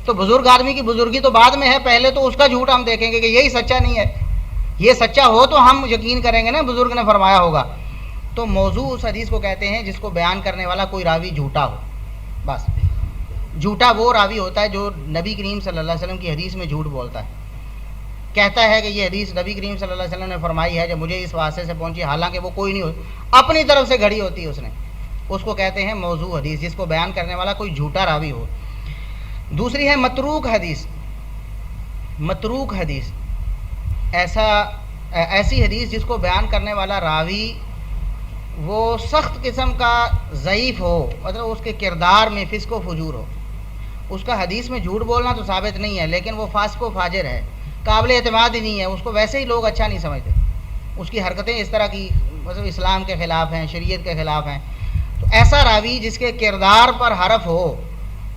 تو بزرگ آدمی کی بزرگی تو بعد میں ہے, پہلے تو اس کا جھوٹ ہم دیکھیں گے کہ یہی سچا نہیں ہے. یہ سچا ہو تو ہم یقین کریں گے نا بزرگ نے فرمایا ہوگا. تو موضوع اس حدیث کو کہتے ہیں جس کو بیان کرنے والا کوئی راوی جھوٹا ہو. بس جھوٹا وہ راوی ہوتا ہے جو نبی کریم صلی اللہ علیہ وسلم کی حدیث میں جھوٹ بولتا ہے, کہتا ہے کہ یہ حدیث نبی کریم صلی اللہ علیہ وسلم نے فرمائی ہے, جب مجھے اس واسطے سے پہنچی, حالانکہ وہ کوئی نہیں ہو, اپنی طرف سے گھڑی ہوتی ہے اس نے. اس کو کہتے ہیں موضوع حدیث, جس کو بیان کرنے والا کوئی جھوٹا راوی ہو. دوسری ہے متروک حدیث. متروک حدیث ایسی حدیث جس کو بیان کرنے والا راوی وہ سخت قسم کا ضعیف ہو, مطلب اس کے کردار میں فسق و فجور ہو. اس کا حدیث میں جھوٹ بولنا تو ثابت نہیں ہے, لیکن وہ فاسق و فاجر ہے, قابل اعتماد ہی نہیں ہے. اس کو ویسے ہی لوگ اچھا نہیں سمجھتے. اس کی حرکتیں اس طرح کی مطلب اسلام کے خلاف ہیں, شریعت کے خلاف ہیں. تو ایسا راوی جس کے کردار پر حرف ہو,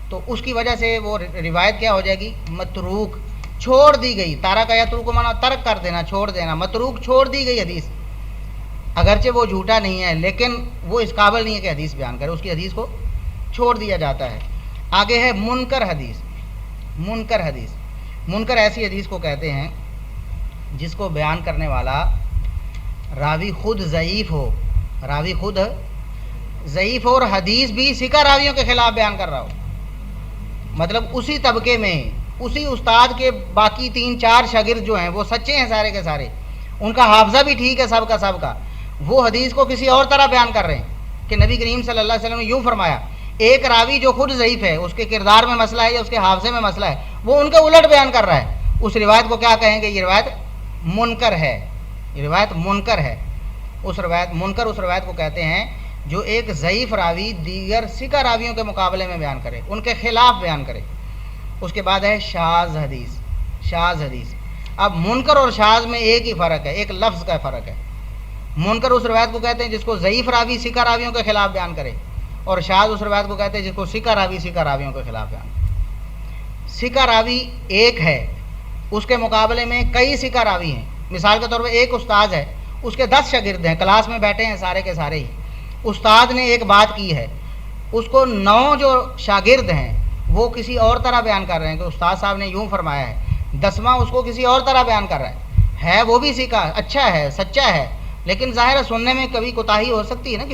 تو اس کی وجہ سے وہ روایت کیا ہو جائے گی؟ متروک, چھوڑ دی گئی. تارا کا یترک کو مانا ترک کر دینا, چھوڑ دینا. متروک چھوڑ دی گئی حدیث. اگرچہ وہ جھوٹا نہیں ہے, لیکن وہ اس قابل نہیں ہے کہ حدیث بیان کرے, اس کی حدیث کو چھوڑ دیا جاتا ہے. آگے ہے منکر حدیث. منکر حدیث, منکر ایسی حدیث کو کہتے ہیں جس کو بیان کرنے والا راوی خود ضعیف ہو. راوی خود ضعیف ہو اور حدیث بھی ثقہ راویوں کے خلاف بیان کر رہا ہو. مطلب اسی طبقے میں اسی استاد کے باقی 3-4 شاگرد جو ہیں وہ سچے ہیں سارے کے سارے, ان کا حافظہ بھی ٹھیک ہے سب کا, وہ حدیث کو کسی اور طرح بیان کر رہے ہیں کہ نبی کریم صلی اللہ علیہ وسلم نے یوں فرمایا. ایک راوی جو خود ضعیف ہے, اس کے کردار میں مسئلہ ہے یا اس کے حافظے میں مسئلہ ہے, وہ ان کے الٹ بیان کر رہا ہے. اس روایت کو کیا کہیں گے؟ یہ روایت منکر ہے. یہ روایت منکر ہے. اس روایت کو کہتے ہیں جو ایک ضعیف راوی دیگر ثقہ راویوں کے مقابلے میں بیان کرے, ان کے خلاف بیان کرے. اس کے بعد ہے شاذ حدیث. شاذ حدیث. اب منکر اور شاذ میں ایک ہی فرق ہے, ایک لفظ کا فرق ہے. منکر اس روایت کو کہتے ہیں جس کو ضعیف راوی ثقہ راویوں کے خلاف بیان کرے, اور شاذ اس روایت کو کہتے ہیں جس کو ثقہ راویوں کے خلاف بیان کرے. ثقہ راوی ایک ہے, اس کے مقابلے میں کئی ثقہ راوی ہیں. مثال کے طور پر ایک استاد ہے, اس کے 10 شاگرد ہیں, کلاس میں بیٹھے ہیں سارے کے سارے ہی. استاد نے ایک بات کی ہے, اس کو 9 جو شاگرد ہیں وہ کسی اور طرح بیان کر رہے ہیں کہ استاد صاحب نے یوں فرمایا ہے. 10واں اس کو کسی اور طرح بیان کر رہا ہے وہ بھی سیکھا, اچھا ہے, سچا ہے, لیکن ظاہر ہے سننے میں کبھی کوتاہی ہو سکتی ہے نا,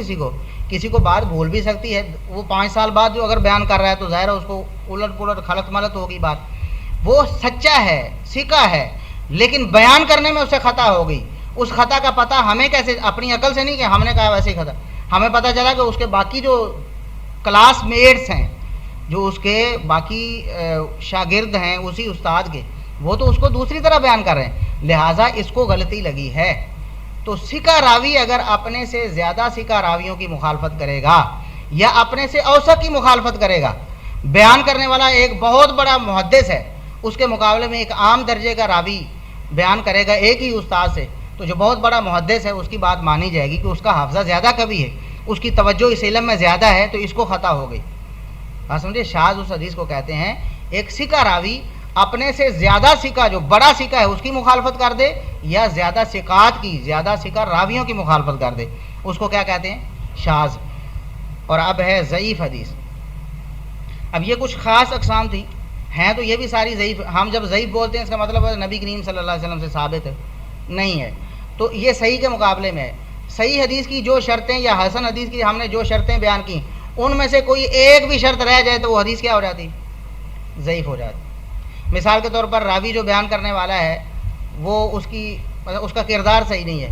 کسی کو بات بھول بھی سکتی ہے. وہ 5 سال بعد جو اگر بیان کر رہا ہے تو ظاہر ہے اس کو الٹ پلٹ خلط ملط ہوگی بات. وہ سچا ہے, سیکھا ہے, لیکن بیان کرنے میں اسے خطا ہو گئی. اس خطا کا پتہ ہمیں کیسے؟ اپنی عقل سے نہیں کہ ہم نے کہا ویسے ہی خطا. ہمیں پتہ چلا کہ اس کے باقی جو کلاس میٹس ہیں, جو اس کے باقی شاگرد ہیں اسی استاد کے, وہ تو اس کو دوسری طرح بیان کر رہے ہیں, لہٰذا اس کو غلطی لگی ہے. تو ثقہ راوی اگر اپنے سے زیادہ ثقہ راویوں کی مخالفت کرے گا یا اپنے سے اوسط کی مخالفت کرے گا, بیان کرنے والا ایک بہت بڑا محدث ہے, اس کے مقابلے میں ایک عام درجے کا راوی بیان کرے گا ایک ہی استاد سے, تو جو بہت بڑا محدث ہے اس کی بات مانی جائے گی کہ اس کا حافظہ زیادہ کبھی ہے, اس کی توجہ اس علم میں زیادہ ہے, تو اس کو خطا ہو گئی. بات سمجھے؟ شاذ اس حدیث کو کہتے ہیں ایک ثقہ راوی اپنے سے زیادہ ثقہ, جو بڑا ثقہ ہے اس کی مخالفت کر دے, یا زیادہ ثقات کی, زیادہ ثقہ راویوں کی مخالفت کر دے, اس کو کیا کہتے ہیں؟ شاذ. اور اب ہے ضعیف حدیث. اب یہ کچھ خاص اقسام تھی, ہیں تو یہ بھی ساری ضعیف. ہم جب ضعیف بولتے ہیں اس کا مطلب ہے نبی کریم صلی اللہ علیہ وسلم سے ثابت ہے نہیں ہے, تو یہ صحیح کے مقابلے میں ہے. صحیح حدیث کی جو شرطیں یا حسن حدیث کی ہم نے جو شرطیں بیان کی, ان میں سے کوئی ایک بھی شرط رہ جائے تو وہ حدیث کیا ہو جاتی؟ ضعیف ہو جاتی. مثال کے طور پر راوی جو بیان کرنے والا ہے وہ اس کا کردار صحیح نہیں ہے,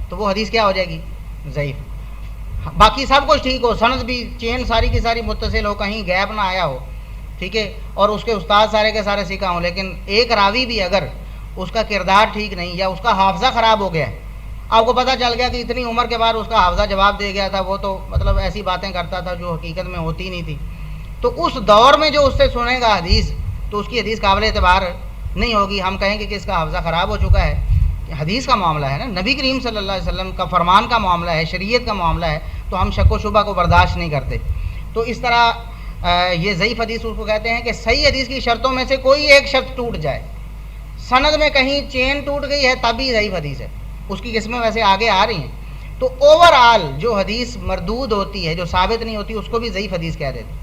تو وہ حدیث کیا ہو جائے گی؟ ضعیف. باقی سب کچھ ٹھیک ہو, سند بھی چین ساری کی ساری متصل ہو, کہیں گیپ نہ آیا ہو, ٹھیک ہے, اور اس کے استاد سارے کے سارے سیکھا ہوں, لیکن ایک راوی بھی اگر اس کا کردار ٹھیک نہیں یا اس کا حافظہ خراب ہو گیا ہے, آپ کو پتہ چل گیا کہ اتنی عمر کے بعد اس کا حافظہ جواب دے گیا تھا, وہ تو مطلب ایسی باتیں کرتا تھا جو حقیقت میں ہوتی نہیں تھی, تو اس دور میں جو اس سے سنے گا حدیث تو اس کی حدیث قابل اعتبار نہیں ہوگی. ہم کہیں گے کہ اس کا حافظہ خراب ہو چکا ہے. حدیث کا معاملہ ہے نا, نبی کریم صلی اللہ علیہ وسلم کا فرمان کا معاملہ ہے, شریعت کا معاملہ ہے, تو ہم شک و شبہ کو برداشت نہیں کرتے. تو اس طرح یہ ضعیف حدیث اس کو کہتے ہیں کہ صحیح حدیث کی شرطوں میں سے کوئی ایک شرط ٹوٹ جائے, سند میں کہیں چین ٹوٹ گئی ہے تب بھی ضعیف حدیث ہے. اس کی قسمیں ویسے آگے آ رہی ہیں. تو اوور آل جو حدیث مردود ہوتی ہے, جو ثابت نہیں ہوتی, اس کو بھی ضعیف حدیث کہہ دیتے.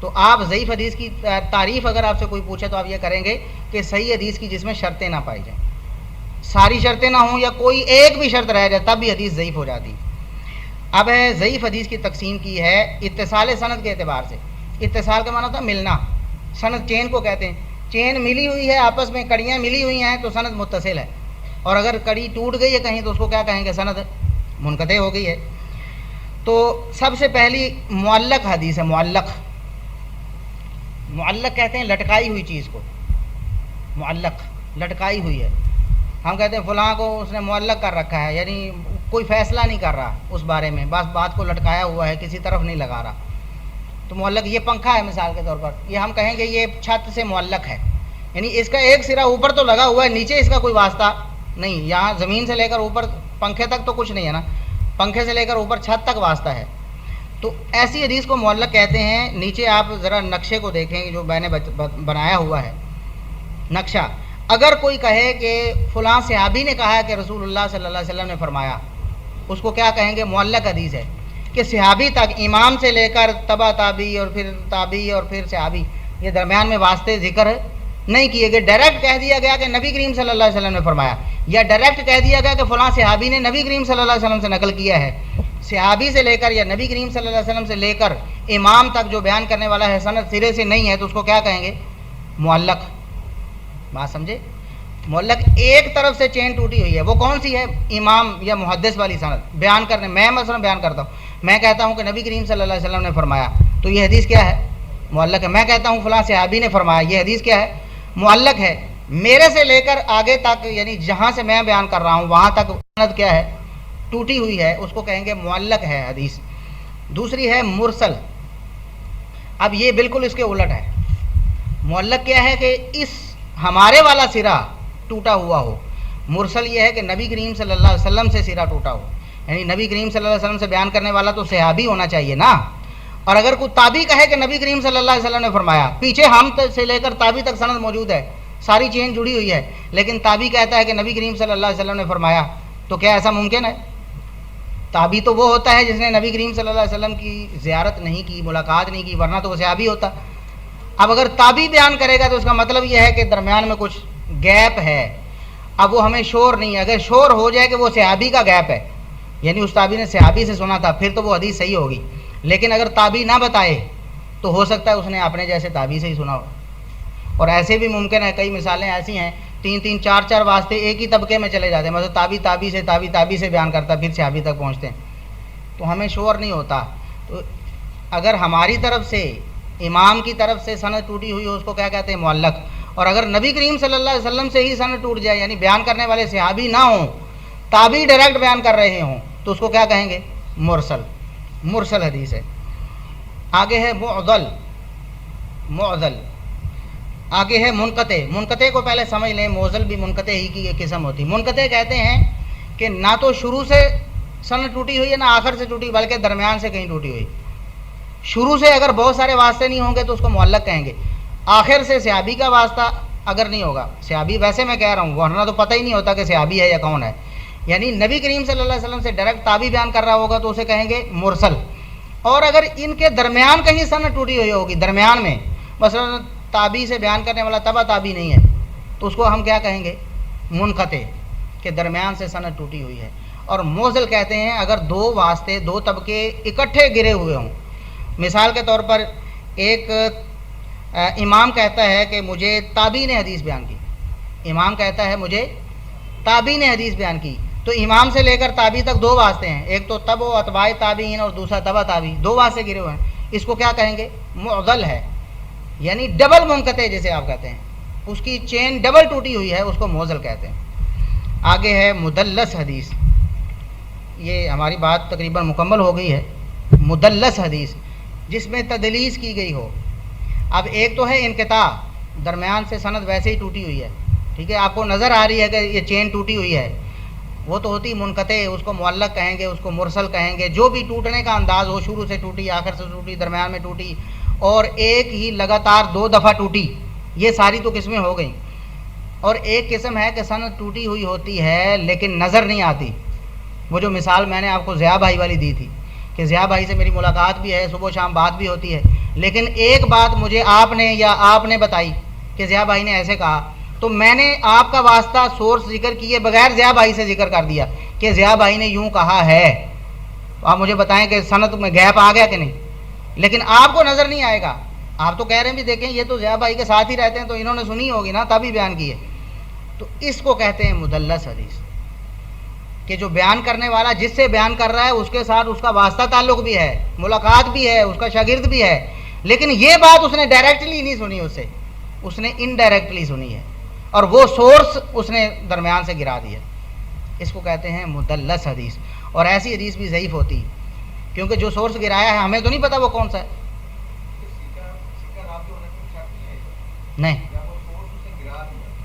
تو آپ ضعیف حدیث کی تعریف اگر آپ سے کوئی پوچھے تو آپ یہ کریں گے کہ صحیح حدیث کی جس میں شرطیں نہ پائی جائیں, ساری شرطیں نہ ہوں یا کوئی ایک بھی شرط رہ جائے تب بھی حدیث ضعیف ہو جاتی. اب ہے ضعیف حدیث کی تقسیم کی ہے اتصال سند کے اعتبار سے. اتصال کا معنی ہوتا ہے ملنا, سند چین کو کہتے ہیں. چین ملی ہوئی ہے, آپس میں کڑیاں ملی ہوئی ہیں تو سند متصل ہے, اور اگر کڑی ٹوٹ گئی ہے کہیں تو اس کو کیا کہیں گے, سند منقطع ہو گئی ہے. تو سب سے پہلی معلق حدیث ہے. معلق کہتے ہیں لٹکائی ہوئی چیز کو, معلق لٹکائی ہوئی ہے. ہم کہتے ہیں فلاں کو اس نے معلق کر رکھا ہے, یعنی کوئی فیصلہ نہیں کر رہا اس بارے میں, بس بات کو لٹکایا ہوا ہے, کسی طرف نہیں لگا رہا. تو معلق یہ پنکھا ہے مثال کے طور پر, یہ ہم کہیں گے یہ چھت سے معلق ہے, یعنی اس کا ایک سرا اوپر تو لگا ہوا ہے, نیچے اس کا کوئی واسطہ نہیں. یہاں زمین سے لے کر اوپر پنکھے تک تو کچھ نہیں ہے نا, پنکھے سے لے کر اوپر چھت تک واسطہ ہے. تو ایسی حدیث کو معلق کہتے ہیں. نیچے آپ ذرا نقشے کو دیکھیں جو میں نے بنایا ہوا ہے نقشہ. اگر کوئی کہے کہ فلاں صحابی نے کہا ہے کہ رسول اللہ صلی اللہ علیہ وسلم نے فرمایا, اس کو کیا کہیں گے, معلق حدیث ہے. کہ صحابی تک, امام سے لے کر تبع تابعی اور پھر تابعی اور پھر صحابی, یہ درمیان میں واسطے ذکر نہیں کیے گئے. ڈائریکٹ کہہ دیا گیا کہ نبی کریم صلی اللہ علیہ وسلم نے فرمایا, یا ڈائریکٹ کہہ دیا گیا کہ فلاں صحابی نے نبی کریم صلی اللہ علیہ وسلم سے نقل کیا ہے. صحابی سے لے کر یا نبی کریم صلی اللہ علیہ وسلم سے لے کر امام تک جو بیان کرنے والا ہے سند سرے سے نہیں ہے تو اس کو کیا کہیں گے, معلق. بات سمجھے؟ معلق ایک طرف سے چین ٹوٹی ہوئی ہے, وہ کون سی ہے, امام یا محدث والی سند بیان کرنے. میں مثلا بیان کرتا ہوں, میں کہتا ہوں کہ نبی کریم صلی اللہ علیہ وسلم نے فرمایا, تو یہ حدیث کیا ہے, معلق ہے. میں کہتا ہوں فلاں صحابی نے فرمایا, یہ حدیث کیا ہے, معلق ہے. میرے سے لے کر آگے تک, یعنی جہاں سے میں بیان کر رہا ہوں وہاں تک سند کیا ہے, ٹوٹی ہوئی ہے, اس کو کہیں گے معلق ہے حدیث. دوسری ہے مرسل. اب یہ بالکل اس کے الٹ ہے. معلق کیا ہے کہ اس ہمارے والا سرا ٹوٹا ہوا ہو. مرسل یہ ہے کہ نبی کریم صلی اللہ علیہ وسلم سے سرا ٹوٹا ہو, یعنی نبی کریم صلی اللہ علیہ وسلم سے بیان کرنے والا تو صحابی ہونا چاہیے نا. اور اگر کوئی تابعی کہے کہ نبی کریم صلی اللہ علیہ وسلم نے فرمایا, پیچھے ہم سے لے کر تابعی تک سند موجود ہے, ساری چین جڑی ہوئی ہے, لیکن تابعی کہتا ہے کہ نبی کریم صلی اللہ علیہ وسلم نے فرمایا, تو کیا ایسا ممکن ہے؟ تابعی تو وہ ہوتا ہے جس نے نبی کریم صلی اللہ علیہ وسلم کی زیارت نہیں کی, ملاقات نہیں کی, ورنہ تو وہ صحابی ہوتا. اب اگر تابعی بیان کرے گا تو اس کا مطلب یہ ہے کہ درمیان میں کچھ گیپ ہے. اب وہ ہمیں شور نہیں ہے. اگر شور ہو جائے کہ وہ صحابی کا گیپ ہے, یعنی اس تابعی نے صحابی سے سنا تھا, پھر تو وہ حدیث صحیح ہوگی. لیکن اگر تابعی نہ بتائے تو ہو سکتا ہے اس نے اپنے جیسے تابعی سے ہی سنا ہو. اور ایسے بھی ممکن ہے, کئی مثالیں ایسی ہیں, 3-4 واسطے ایک ہی طبقے میں چلے جاتے ہیں, مطلب تابعی سے بیان کرتا پھر صحابی تک پہنچتے ہیں, تو ہمیں شور نہیں ہوتا. تو اگر ہماری طرف سے, امام کی طرف سے سند ٹوٹی ہوئی ہو, اس کو کیا کہتے ہیں, معلق. اور اگر نبی کریم صلی اللہ علیہ وسلم سے ہی سند ٹوٹ جائے, یعنی بیان کرنے والے صحابی نہ ہوں, تابعی ڈائریکٹ بیان کر رہے ہوں, تو اس کو کیا کہیں گے, مرسل. مرسل حدیث ہے. آگے ہے معضل. آگے ہے منقطع. منقطع کو پہلے سمجھ لیں, معضل بھی منقطع ہی کی ایک قسم ہوتی. منقطع کہتے ہیں کہ نہ تو شروع سے سند ٹوٹی ہوئی ہے نہ آخر سے ٹوٹی, بلکہ درمیان سے کہیں ٹوٹی ہوئی. شروع سے اگر بہت سارے واسطے نہیں ہوں گے تو اس کو معلق کہیں گے. آخر سے صحابی کا واسطہ اگر نہیں ہوگا, صحابی ویسے میں کہہ رہا ہوں, ورنہ تو پتہ ہی نہیں ہوتا کہ صحابی ہے یا کون ہے, یعنی نبی کریم صلی اللہ علیہ وسلم سے ڈائریکٹ تابعی بیان کر رہا ہوگا تو اسے کہیں گے مرسل. اور اگر ان کے درمیان کہیں سند ٹوٹی ہوئی ہوگی, درمیان میں مثلا تابعی سے بیان کرنے والا تبع تابعی نہیں ہے, تو اس کو ہم کیا کہیں گے, منقطع, کہ درمیان سے سند ٹوٹی ہوئی ہے. اور معضل کہتے ہیں اگر دو واسطے, دو طبقے اکٹھے گرے ہوئے ہوں. مثال کے طور پر ایک امام کہتا ہے کہ مجھے تابعی نے حدیث بیان کی, امام کہتا ہے مجھے تابعی نے حدیث بیان کی, تو امام سے لے کر تابعی تک دو واسطے ہیں, ایک تو تبع و اتباع تابعین اور دوسرا تبع تابعی, دو واسطے گرے ہوئے ہیں. اس کو کیا کہیں گے, معضل ہے, یعنی ڈبل منقطع جسے آپ کہتے ہیں, اس کی چین ڈبل ٹوٹی ہوئی ہے, اس کو معضل کہتے ہیں. آگے ہے مدلس حدیث. یہ ہماری بات تقریباً مکمل ہو گئی ہے. مدلس حدیث جس میں تدلیس کی گئی ہو, اب ایک تو ہے انقطاع، درمیان سے سند ویسے ہی ٹوٹی ہوئی ہے، ٹھیک ہے، آپ کو نظر آ رہی ہے کہ یہ چین ٹوٹی ہوئی ہے، وہ تو ہوتی منقطع، اس کو معلق کہیں گے، اس کو مرسل کہیں گے، جو بھی ٹوٹنے کا انداز ہو، شروع سے ٹوٹی، آخر سے ٹوٹی، درمیان میں ٹوٹی، اور ایک ہی لگاتار 2 دفعہ ٹوٹی، یہ ساری تو قسمیں ہو گئیں۔ اور ایک قسم ہے کہ سند ٹوٹی ہوئی ہوتی ہے لیکن نظر نہیں آتی، وہ جو مثال میں نے آپ کو ضیاء بھائی والی دی تھی کہ ضیاء بھائی سے میری ملاقات بھی ہے، صبح و شام بات بھی ہوتی ہے، لیکن ایک بات مجھے آپ نے بتائی کہ ضیاء بھائی نے ایسے کہا، تو میں نے آپ کا واسطہ سورس ذکر کیے بغیر ضیاء بھائی سے ذکر کر دیا کہ ضیاء بھائی نے یوں کہا ہے، آپ مجھے بتائیں کہ سند میں گیپ آ گیا کہ نہیں، لیکن آپ کو نظر نہیں آئے گا، آپ تو کہہ رہے ہیں بھی دیکھیں یہ تو ضیاء بھائی کے ساتھ ہی رہتے ہیں تو انہوں نے سنی ہوگی نا تبھی بیان کی ہے، تو اس کو کہتے ہیں مدلس حدیث، کہ جو بیان کرنے والا جس سے بیان کر رہا ہے اس کے ساتھ اس کا واسطہ تعلق بھی ہے، ملاقات بھی ہے، اس کا شاگرد بھی ہے، لیکن یہ بات اس نے ڈائریکٹلی نہیں سنی، اس نے انڈائریکٹلی سنی ہے، اور وہ سورس اس نے درمیان سے گرا دیا، اس کو کہتے ہیں مدلس حدیث۔ اور ایسی حدیث بھی ضعیف ہوتی ہے کیونکہ جو سورس گرایا ہے ہمیں تو نہیں پتا وہ کون سا ہے،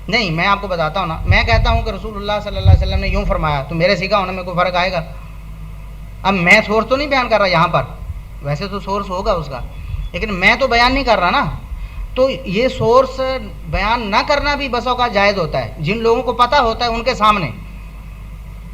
نہیں میں آپ کو بتاتا ہوں نا، میں کہتا ہوں کہ رسول اللہ صلی اللہ علیہ وسلم نے یوں فرمایا تو میرے سیکھا ہونے میں کوئی فرق آئے گا؟ اب میں سورس تو نہیں بیان کر رہا یہاں پر، ویسے تو سورس ہوگا اس کا، لیکن میں تو بیان نہیں کر رہا نا، تو یہ سورس بیان نہ کرنا بھی بسوں کا جائز ہوتا ہے، جن لوگوں کو پتہ ہوتا ہے ان کے سامنے،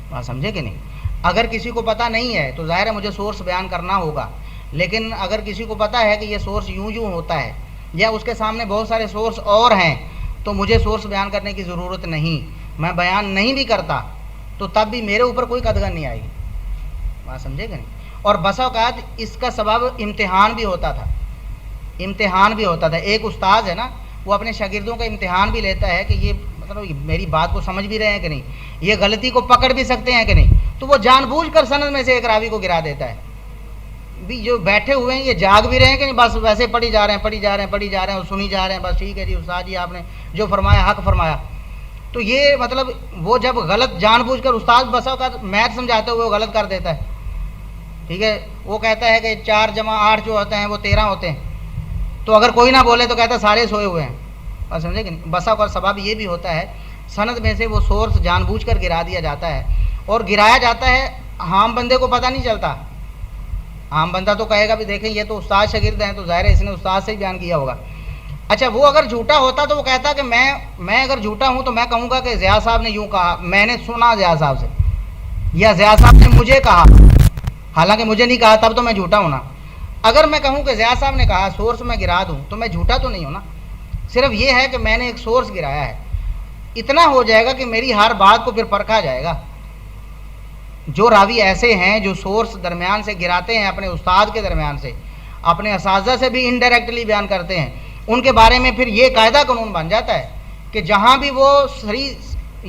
بات سمجھے کہ نہیں؟ اگر کسی کو پتہ نہیں ہے تو ظاہر ہے مجھے سورس بیان کرنا ہوگا، لیکن اگر کسی کو پتہ ہے کہ یہ سورس یوں ہوتا ہے یا اس کے سامنے بہت سارے سورس اور ہیں تو مجھے سورس بیان کرنے کی ضرورت نہیں، میں بیان نہیں بھی کرتا تو تب بھی میرے اوپر کوئی قدغن نہیں آئے گی، بات سمجھے کہ نہیں؟ اور بس اوقات اس کا سبب امتحان بھی ہوتا تھا، ایک استاذ ہے نا وہ اپنے شاگردوں کا امتحان بھی لیتا ہے کہ یہ مطلب میری بات کو سمجھ بھی رہے ہیں کہ نہیں، یہ غلطی کو پکڑ بھی سکتے ہیں کہ نہیں، تو وہ جان بوجھ کر سند میں سے ایک راوی کو گرا دیتا ہے، بھی جو بیٹھے ہوئے ہیں یہ جاگ بھی رہے ہیں کہ نہیں، بس ویسے پڑھی جا رہے ہیں اور سنی جا رہے ہیں، بس ٹھیک ہے جی استاد جی آپ نے جو فرمایا حق فرمایا، تو یہ مطلب وہ جب غلط جان بوجھ کر استاد بسا کا میتھ سمجھاتے ہوئے وہ غلط کر دیتا ہے، ٹھیک ہے، وہ کہتا ہے کہ 4 جمع 8 جو ہوتے ہیں وہ 13 ہوتے ہیں، تو اگر کوئی نہ بولے تو کہتا ہے سارے سوئے ہوئے ہیں، بس سمجھے کہ نہیں؟ بسا کا سبب یہ بھی ہوتا ہے سند میں سے وہ سورس جان بوجھ کر گرا دیا جاتا ہے، اور گرایا جاتا ہے عام بندے کو پتہ نہیں چلتا، عام بندہ تو کہے گا بھی دیکھیں یہ تو استاد شاگرد ہیں تو ظاہر ہے اس نے استاد سے ہی بیان کیا ہوگا، اچھا وہ اگر جھوٹا ہوتا تو وہ کہتا کہ میں اگر جھوٹا ہوں تو میں کہوں گا کہ ضیاء صاحب نے یوں کہا، میں نے سنا ضیاء صاحب سے، یا ضیاء صاحب نے مجھے کہا، حالانکہ مجھے نہیں کہا تب تو میں جھوٹا ہوں نا، اگر میں کہوں کہ ضیاء صاحب نے کہا سورس میں گرا دوں تو میں جھوٹا تو نہیں ہوں نا، صرف یہ ہے کہ میں نے ایک سورس گرایا ہے، اتنا ہو جائے گا کہ میری ہر بات کو پھر پرکھا جائے گا۔ جو راوی ایسے ہیں جو سورس درمیان سے گراتے ہیں اپنے استاد کے درمیان سے، اپنے اساتذہ سے بھی انڈائریکٹلی بیان کرتے ہیں، ان کے بارے میں پھر یہ قاعدہ قانون بن جاتا ہے کہ جہاں بھی وہ صحیح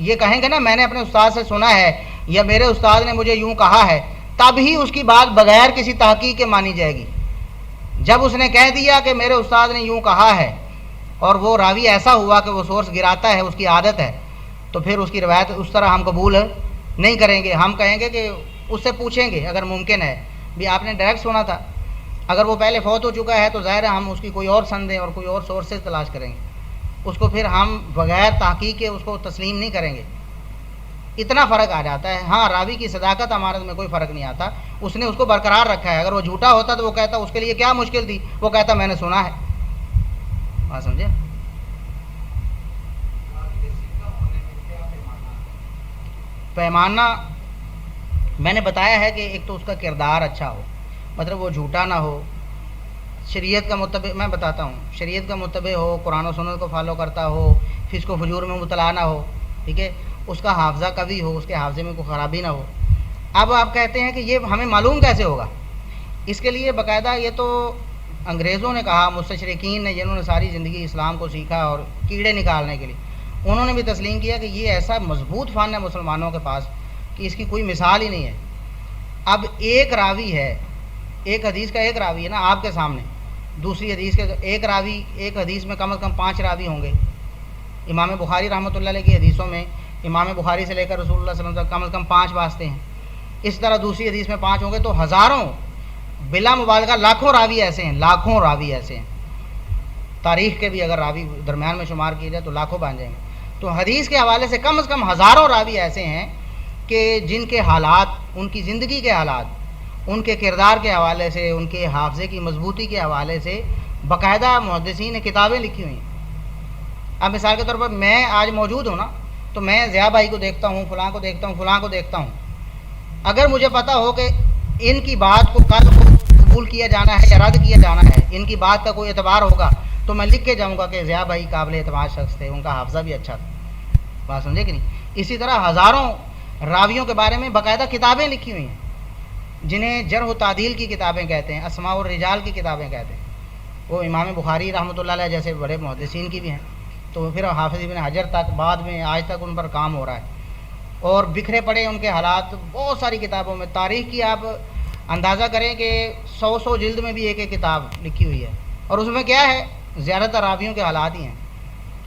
یہ کہیں گے نا میں نے اپنے استاد سے سنا ہے یا میرے استاد نے مجھے یوں کہا ہے، تب ہی اس کی بات بغیر کسی تحقیق کے مانی جائے گی۔ جب اس نے کہہ دیا کہ میرے استاد نے یوں کہا ہے اور وہ راوی ایسا ہوا کہ وہ سورس گراتا ہے، اس کی عادت ہے، تو پھر اس کی روایت اس طرح ہم قبول نہیں کریں گے، ہم کہیں گے کہ اس سے پوچھیں گے اگر ممکن ہے بھی آپ نے ڈائریکٹ سنا تھا، اگر وہ پہلے فوت ہو چکا ہے تو ظاہر ہے ہم اس کی کوئی اور سندیں اور کوئی اور سورسز تلاش کریں گے، اس کو پھر ہم بغیر تحقیق کے اس کو تسلیم نہیں کریں گے، اتنا فرق آ جاتا ہے۔ ہاں راوی کی صداقت امانت میں کوئی فرق نہیں آتا، اس نے اس کو برقرار رکھا ہے، اگر وہ جھوٹا ہوتا تو وہ کہتا اس کے لیے کیا مشکل تھی، وہ کہتا میں نے سنا ہے، بات سمجھے؟ پیمانہ میں نے بتایا ہے کہ ایک تو اس کا کردار اچھا ہو، مطلب وہ جھوٹا نہ ہو، شریعت کا متبع، میں بتاتا ہوں شریعت کا متبع ہو، قرآن و سنت کو فالو کرتا ہو، فسق و فجور میں مبتلا نہ ہو، ٹھیک ہے، اس کا حافظہ قوی ہو، اس کے حافظے میں کوئی خرابی نہ ہو۔ اب آپ کہتے ہیں کہ یہ ہمیں معلوم کیسے ہوگا؟ اس کے لیے باقاعدہ یہ تو انگریزوں نے کہا، مستشرقین نے جنہوں نے ساری زندگی اسلام کو سیکھا اور کیڑے نکالنے کے لیے، انہوں نے بھی تسلیم کیا کہ یہ ایسا مضبوط فن ہے مسلمانوں کے پاس کہ اس کی کوئی مثال ہی نہیں ہے۔ اب ایک راوی ہے، ایک حدیث کا ایک راوی ہے نا آپ کے سامنے، دوسری حدیث کے ایک راوی، ایک حدیث میں کم از کم 5 راوی ہوں گے، امام بخاری رحمۃ اللہ علیہ کی حدیثوں میں امام بخاری سے لے کر رسول اللہ صلی اللہ علیہ وسلم تک کم از کم 5 واسطے ہیں، اس طرح دوسری حدیث میں 5 ہوں گے، تو ہزاروں بلا مبالغہ لاکھوں راوی ایسے ہیں، لاکھوں راوی ایسے ہیں تاریخ کے بھی اگر راوی درمیان میں شمار کیے جائے تو لاکھوں بن جائیں گے. تو حدیث کے حوالے سے کم از کم ہزاروں راوی ایسے ہیں کہ جن کے حالات، ان کی زندگی کے حالات، ان کے کردار کے حوالے سے، ان کے حافظے کی مضبوطی کے حوالے سے باقاعدہ محدثین نے کتابیں لکھی ہوئی ہیں. اب مثال کے طور پر میں آج موجود ہوں نا، تو میں ضیاء بھائی کو دیکھتا ہوں، فلاں کو دیکھتا ہوں، فلاں کو دیکھتا ہوں. اگر مجھے پتہ ہو کہ ان کی بات کو کل کو قبول کیا جانا ہے یا رد کیا جانا ہے، ان کی بات کا کوئی اعتبار ہوگا، تو میں لکھ کے جاؤں گا کہ ضیاء بھائی قابل اعتماد شخص تھے، ان کا حافظہ بھی اچھا تھا. بات سمجھے کہ نہیں؟ اسی طرح ہزاروں راویوں کے بارے میں باقاعدہ کتابیں لکھی ہوئی ہیں، جنہیں جرح و تعدیل کی کتابیں کہتے ہیں، اسماء الرجال کی کتابیں کہتے ہیں. وہ امام بخاری رحمۃ اللہ علیہ جیسے بڑے محدثین کی بھی ہیں، تو پھر حافظ ابن حجر تک بعد میں آج تک ان پر کام ہو رہا ہے. اور بکھرے پڑے ان کے حالات بہت ساری کتابوں میں. تاریخ کی آپ اندازہ کریں کہ 100 جلد میں بھی ایک ایک کتاب لکھی ہوئی ہے، اور اس میں کیا ہے؟ زیادہ تر راویوں کے حالات ہی ہیں.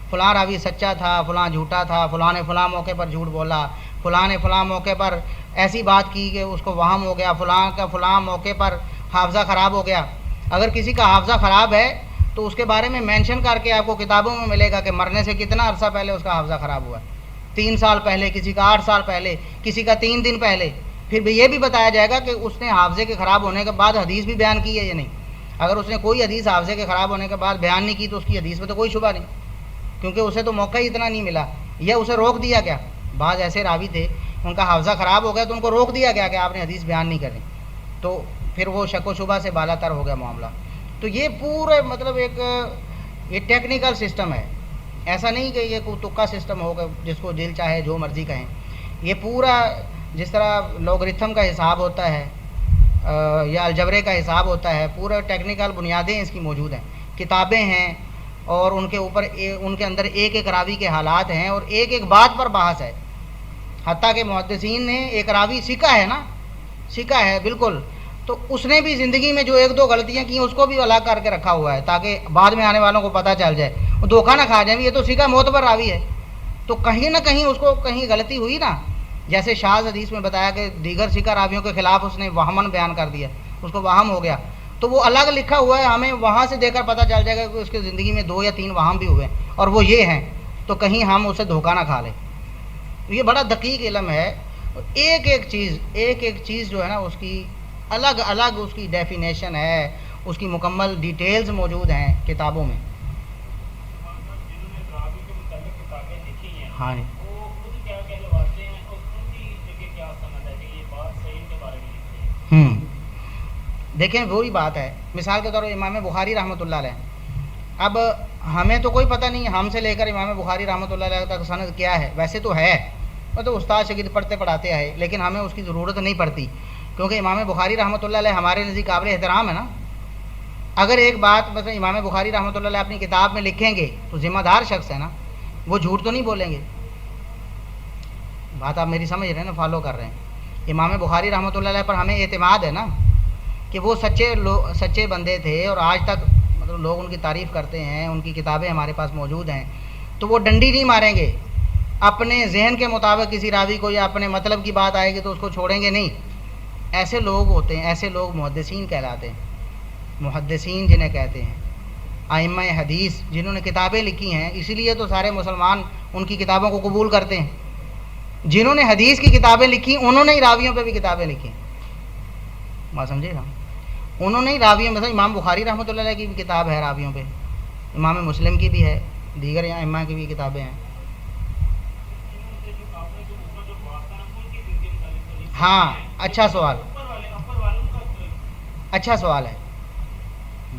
فلاں راوی سچا تھا، فلاں جھوٹا تھا، فلاں نے فلاں موقع پر جھوٹ بولا، فلاں نے فلاں موقع پر ایسی بات کی کہ اس کو وہم ہو گیا، فلاں کا فلاں موقع پر حافظہ خراب ہو گیا. اگر کسی کا حافظہ خراب ہے تو اس کے بارے میں مینشن کر کے آپ کو کتابوں میں ملے گا کہ مرنے سے کتنا عرصہ پہلے اس کا حافظہ خراب ہوا، 3 سال پہلے، کسی کا 8 سال پہلے، کسی کا 3 دن پہلے. پھر بھی یہ بھی بتایا جائے گا کہ اس نے حافظے کے خراب ہونے کے بعد حدیث بھی بیان کی ہے یا نہیں. اگر اس نے کوئی حدیث حافظے کے خراب ہونے کے بعد بیان نہیں کی تو اس کی حدیث میں تو کوئی شبہ نہیں، کیونکہ اسے تو موقع ہی اتنا نہیں ملا، یا اسے روک دیا گیا. بعض ایسے راوی تھے ان کا حافظہ خراب ہو گیا تو ان کو روک دیا گیا کہ آپ نے حدیث بیان نہیں کرنی، تو پھر وہ شک و شبہ سے بالا تر ہو گیا معاملہ. تو یہ پورے مطلب ایک یہ ٹیکنیکل سسٹم ہے، ایسا نہیں کہ یہ کوئی تکا سسٹم ہوگا جس کو دل چاہے جو مرضی کہیں. یہ پورا جس طرح لوگرتھم کا حساب ہوتا ہے یا الجبرے کا حساب ہوتا ہے، پورا ٹیکنیکل بنیادیں اس کی موجود ہیں، کتابیں ہیں، اور ان کے اوپر ان کے اندر ایک ایک راوی کے حالات ہیں، اور ایک ایک بات پر بحث ہے. حتیٰ کہ محدثین نے ایک راوی سکہ ہے نا، سکہ ہے بالکل، تو اس نے بھی زندگی میں جو 1-2 غلطیاں کی اس کو بھی الگ کر کے رکھا ہوا ہے تاکہ بعد میں آنے والوں کو پتہ چل جائے، وہ دھوکہ نہ کھا جائیں. یہ تو سکہ معتبر راوی ہے، تو کہیں نہ کہیں اس کو کہیں غلطی ہوئی نا. جیسے شاذ حدیث میں بتایا کہ دیگر سکہ راویوں کے خلاف اس نے وہمن بیان کر دیا، اس کو وہم ہو گیا، تو وہ الگ لکھا ہوا ہے، ہمیں وہاں سے دیکھ کر پتہ چل جائے گا کہ اس کی زندگی میں 2 یا 3 وہم بھی ہوئے اور وہ یہ ہیں، تو کہیں ہم اسے دھوکہ نہ کھا لیں. یہ بڑا دقیق علم ہے. ایک ایک چیز جو ہے نا اس کی الگ الگ اس کی ڈیفینیشن ہے، اس کی مکمل ڈیٹیلز موجود ہیں کتابوں میں. ہاں دیکھیں وہی بات ہے. مثال کے طور پر امام بخاری رحمۃ اللہ علیہ، اب ہمیں تو کوئی پتہ نہیں ہم سے لے کر امام بخاری رحمۃ اللہ علیہ تک سند کیا ہے. ویسے تو ہے، تو استاد شاگرد پڑھتے پڑھاتے آئے، لیکن ہمیں اس کی ضرورت نہیں پڑتی، کیونکہ امام بخاری رحمۃ اللہ علیہ ہمارے نزدیک قابل احترام ہے نا. اگر ایک بات مثلا امام بخاری رحمۃ اللہ علیہ اپنی کتاب میں لکھیں گے تو ذمہ دار شخص ہے نا، وہ جھوٹ تو نہیں بولیں گے. بات آپ میری سمجھ رہے ہیں نا، فالو کر رہے ہیں. امام بخاری رحمۃ اللہ علیہ پر ہمیں اعتماد ہے نا کہ وہ سچے بندے تھے، اور آج تک مطلب لوگ ان کی تعریف کرتے ہیں، ان کی کتابیں ہمارے پاس موجود ہیں. تو وہ ڈنڈی نہیں ماریں گے اپنے ذہن کے مطابق کسی راوی کو، یا اپنے مطلب کی بات آئے گی تو اس کو چھوڑیں گے نہیں. ایسے لوگ ہوتے ہیں، ایسے لوگ محدثین کہلاتے ہیں. محدثین جنہیں کہتے ہیں، ائمہ حدیث جنہوں نے کتابیں لکھی ہیں، اسی لیے تو سارے مسلمان ان کی کتابوں کو قبول کرتے ہیں. جنہوں نے حدیث کی کتابیں لکھی انہوں نے ہی راویوں پہ بھی کتابیں لکھی. بات سمجھے نا، انہوں نے ہی راویوں، مثلا امام بخاری رحمۃ اللہ علیہ کی بھی کتاب ہے راویوں پہ، امام مسلم کی بھی ہے، دیگر ائمہ کی بھی کتابیں ہیں. ہاں اچھا سوال ہے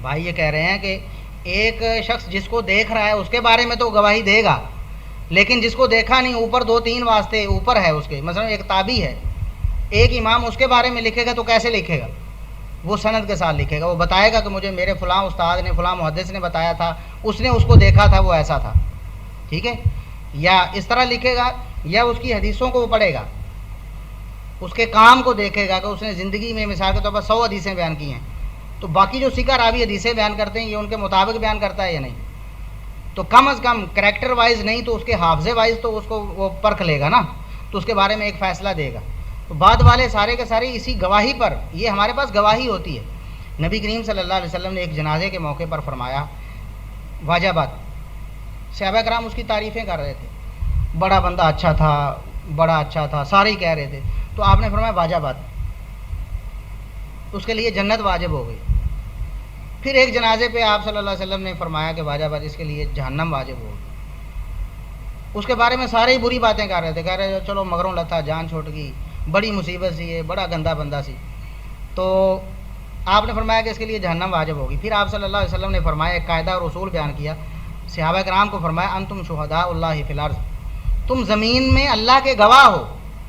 بھائی. یہ کہہ رہے ہیں کہ ایک شخص جس کو دیکھ رہا ہے اس کے بارے میں تو گواہی دے گا، لیکن جس کو دیکھا نہیں، اوپر 2-3 واسطے اوپر ہے اس کے، مثلا ایک تابعی ہے، ایک امام اس کے بارے میں لکھے گا تو کیسے لکھے گا؟ وہ سند کے ساتھ لکھے گا، وہ بتائے گا کہ مجھے میرے فلاں استاد نے، فلاں محدث نے بتایا تھا، اس نے اس کو دیکھا تھا، وہ ایسا تھا. ٹھیک ہے، یا اس طرح لکھے گا، یا اس کی حدیثوں کو وہ پڑھے گا، اس کے کام کو دیکھے گا کہ اس نے زندگی میں مثال کے طور پر 100 حدیثیں بیان کی ہیں، تو باقی جو سکہ راوی حدیثیں بیان کرتے ہیں یہ ان کے مطابق بیان کرتا ہے یا نہیں. تو کم از کم کریکٹر وائز نہیں تو اس کے حافظے وائز تو اس کو وہ پرکھ لے گا نا، تو اس کے بارے میں ایک فیصلہ دے گا. تو بعد والے سارے کے سارے اسی گواہی پر، یہ ہمارے پاس گواہی ہوتی ہے. نبی کریم صلی اللہ علیہ وسلم نے ایک جنازے کے موقع پر فرمایا واجبات. صحابہ کرام اس کی تعریفیں کر رہے تھے, بڑا بندہ اچھا تھا, بڑا اچھا تھا, سارے ہی کہہ رہے تھے. تو آپ نے فرمایا واجبات, اس کے لیے جنت واجب ہو گئی. پھر ایک جنازے پہ آپ صلی اللہ علیہ وسلم نے فرمایا کہ واجبات, اس کے لیے جہنم واجب ہو گئی. اس کے بارے میں سارے ہی بری باتیں کر رہے تھے, کہہ رہے چلو مگروں لتا, جان چھوٹ گئی, بڑی مصیبت سی ہے, بڑا گندا بندہ سی. تو آپ نے فرمایا کہ اس کے لیے جہنم واجب ہوگی. پھر آپ صلی اللہ علیہ وسلم نے فرمایا, ایک قاعدہ اور اصول بیان کیا صحابہ کرام کو, فرمایا انتم شہداء اللہ فی الارض, تم زمین میں اللہ کے گواہ ہو,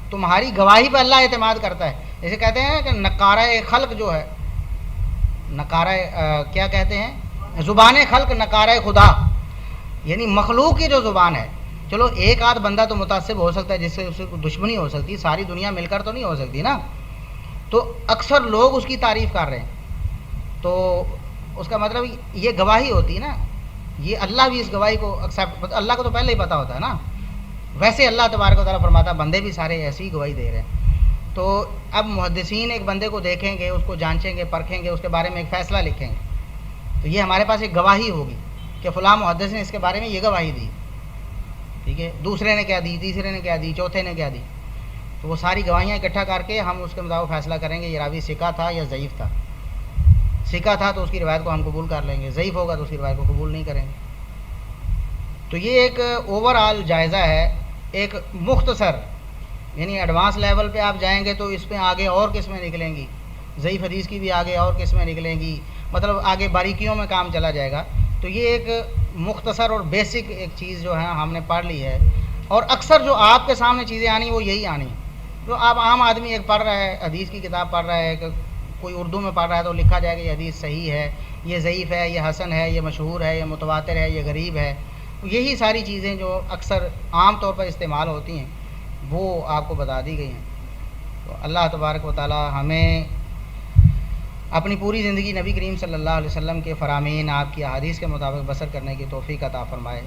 تمہاری گواہی پہ اللہ اعتماد کرتا ہے. جیسے کہتے ہیں کہ نقارہ خلق جو ہے, نقارہ کیا کہتے ہیں, زبان خلق نقارہ خدا, یعنی مخلوق کی جو زبان ہے. چلو ایک آدھ بندہ تو متعصب ہو سکتا ہے جس سے اسے دشمنی ہو سکتی, ساری دنیا مل کر تو نہیں ہو سکتی نا. تو اکثر لوگ اس کی تعریف کر رہے ہیں, تو اس کا مطلب یہ گواہی ہوتی ہے نا, یہ اللہ بھی اس گواہی کو ایکسیپٹ, اللہ کو تو پہلے ہی پتہ ہوتا ہے نا. ویسے اللہ تبارک و تعالیٰ فرماتا ہے بندے بھی سارے ایسی ہی گواہی دے رہے ہیں. تو اب محدثین ایک بندے کو دیکھیں گے, اس کو جانچیں گے, پرکھیں گے, اس کے بارے میں ایک فیصلہ لکھیں گے. تو یہ ہمارے پاس ایک گواہی ہوگی کہ فلاں محدث نے اس کے بارے میں یہ گواہی دی, ٹھیک ہے, دوسرے نے کیا دی, تیسرے نے کیا دی, چوتھے نے کیا دی. تو وہ ساری گواہیاں اکٹھا کر کے ہم اس کے مطابق فیصلہ کریں گے یہ راوی ثقہ تھا یا ضعیف تھا. ثقہ تھا تو اس کی روایت کو ہم قبول کر لیں گے, ضعیف ہوگا تو اس کی روایت کو قبول نہیں کریں گے. تو یہ ایک اوور آل جائزہ ہے, ایک مختصر, یعنی ایڈوانس لیول پہ آپ جائیں گے تو اس پہ آگے اور قسمیں نکلیں گی, ضعیف حدیث کی بھی آگے اور قسمیں نکلیں گی, مطلب آگے باریکیوں میں کام چلا جائے گا. تو یہ ایک مختصر اور بیسک ایک چیز جو ہے ہم نے پڑھ لی ہے. اور اکثر جو آپ کے سامنے چیزیں آنی وہ یہی آنی. جو آپ عام آدمی ایک پڑھ رہا ہے, حدیث کی کتاب پڑھ رہا ہے, کہ کوئی اردو میں پڑھ رہا ہے تو لکھا جائے گا یہ حدیث صحیح ہے, یہ ضعیف ہے, یہ حسن ہے, یہ مشہور ہے, یہ متواتر ہے, یہ غریب ہے. یہی ساری چیزیں جو اکثر عام طور پر استعمال ہوتی ہیں وہ آپ کو بتا دی گئی ہیں. تو اللہ تبارک و تعالی ہمیں اپنی پوری زندگی نبی کریم صلی اللہ علیہ وسلم کے فرامین, آپ کی احادیث کے مطابق بسر کرنے کی توفیق عطا فرمائے.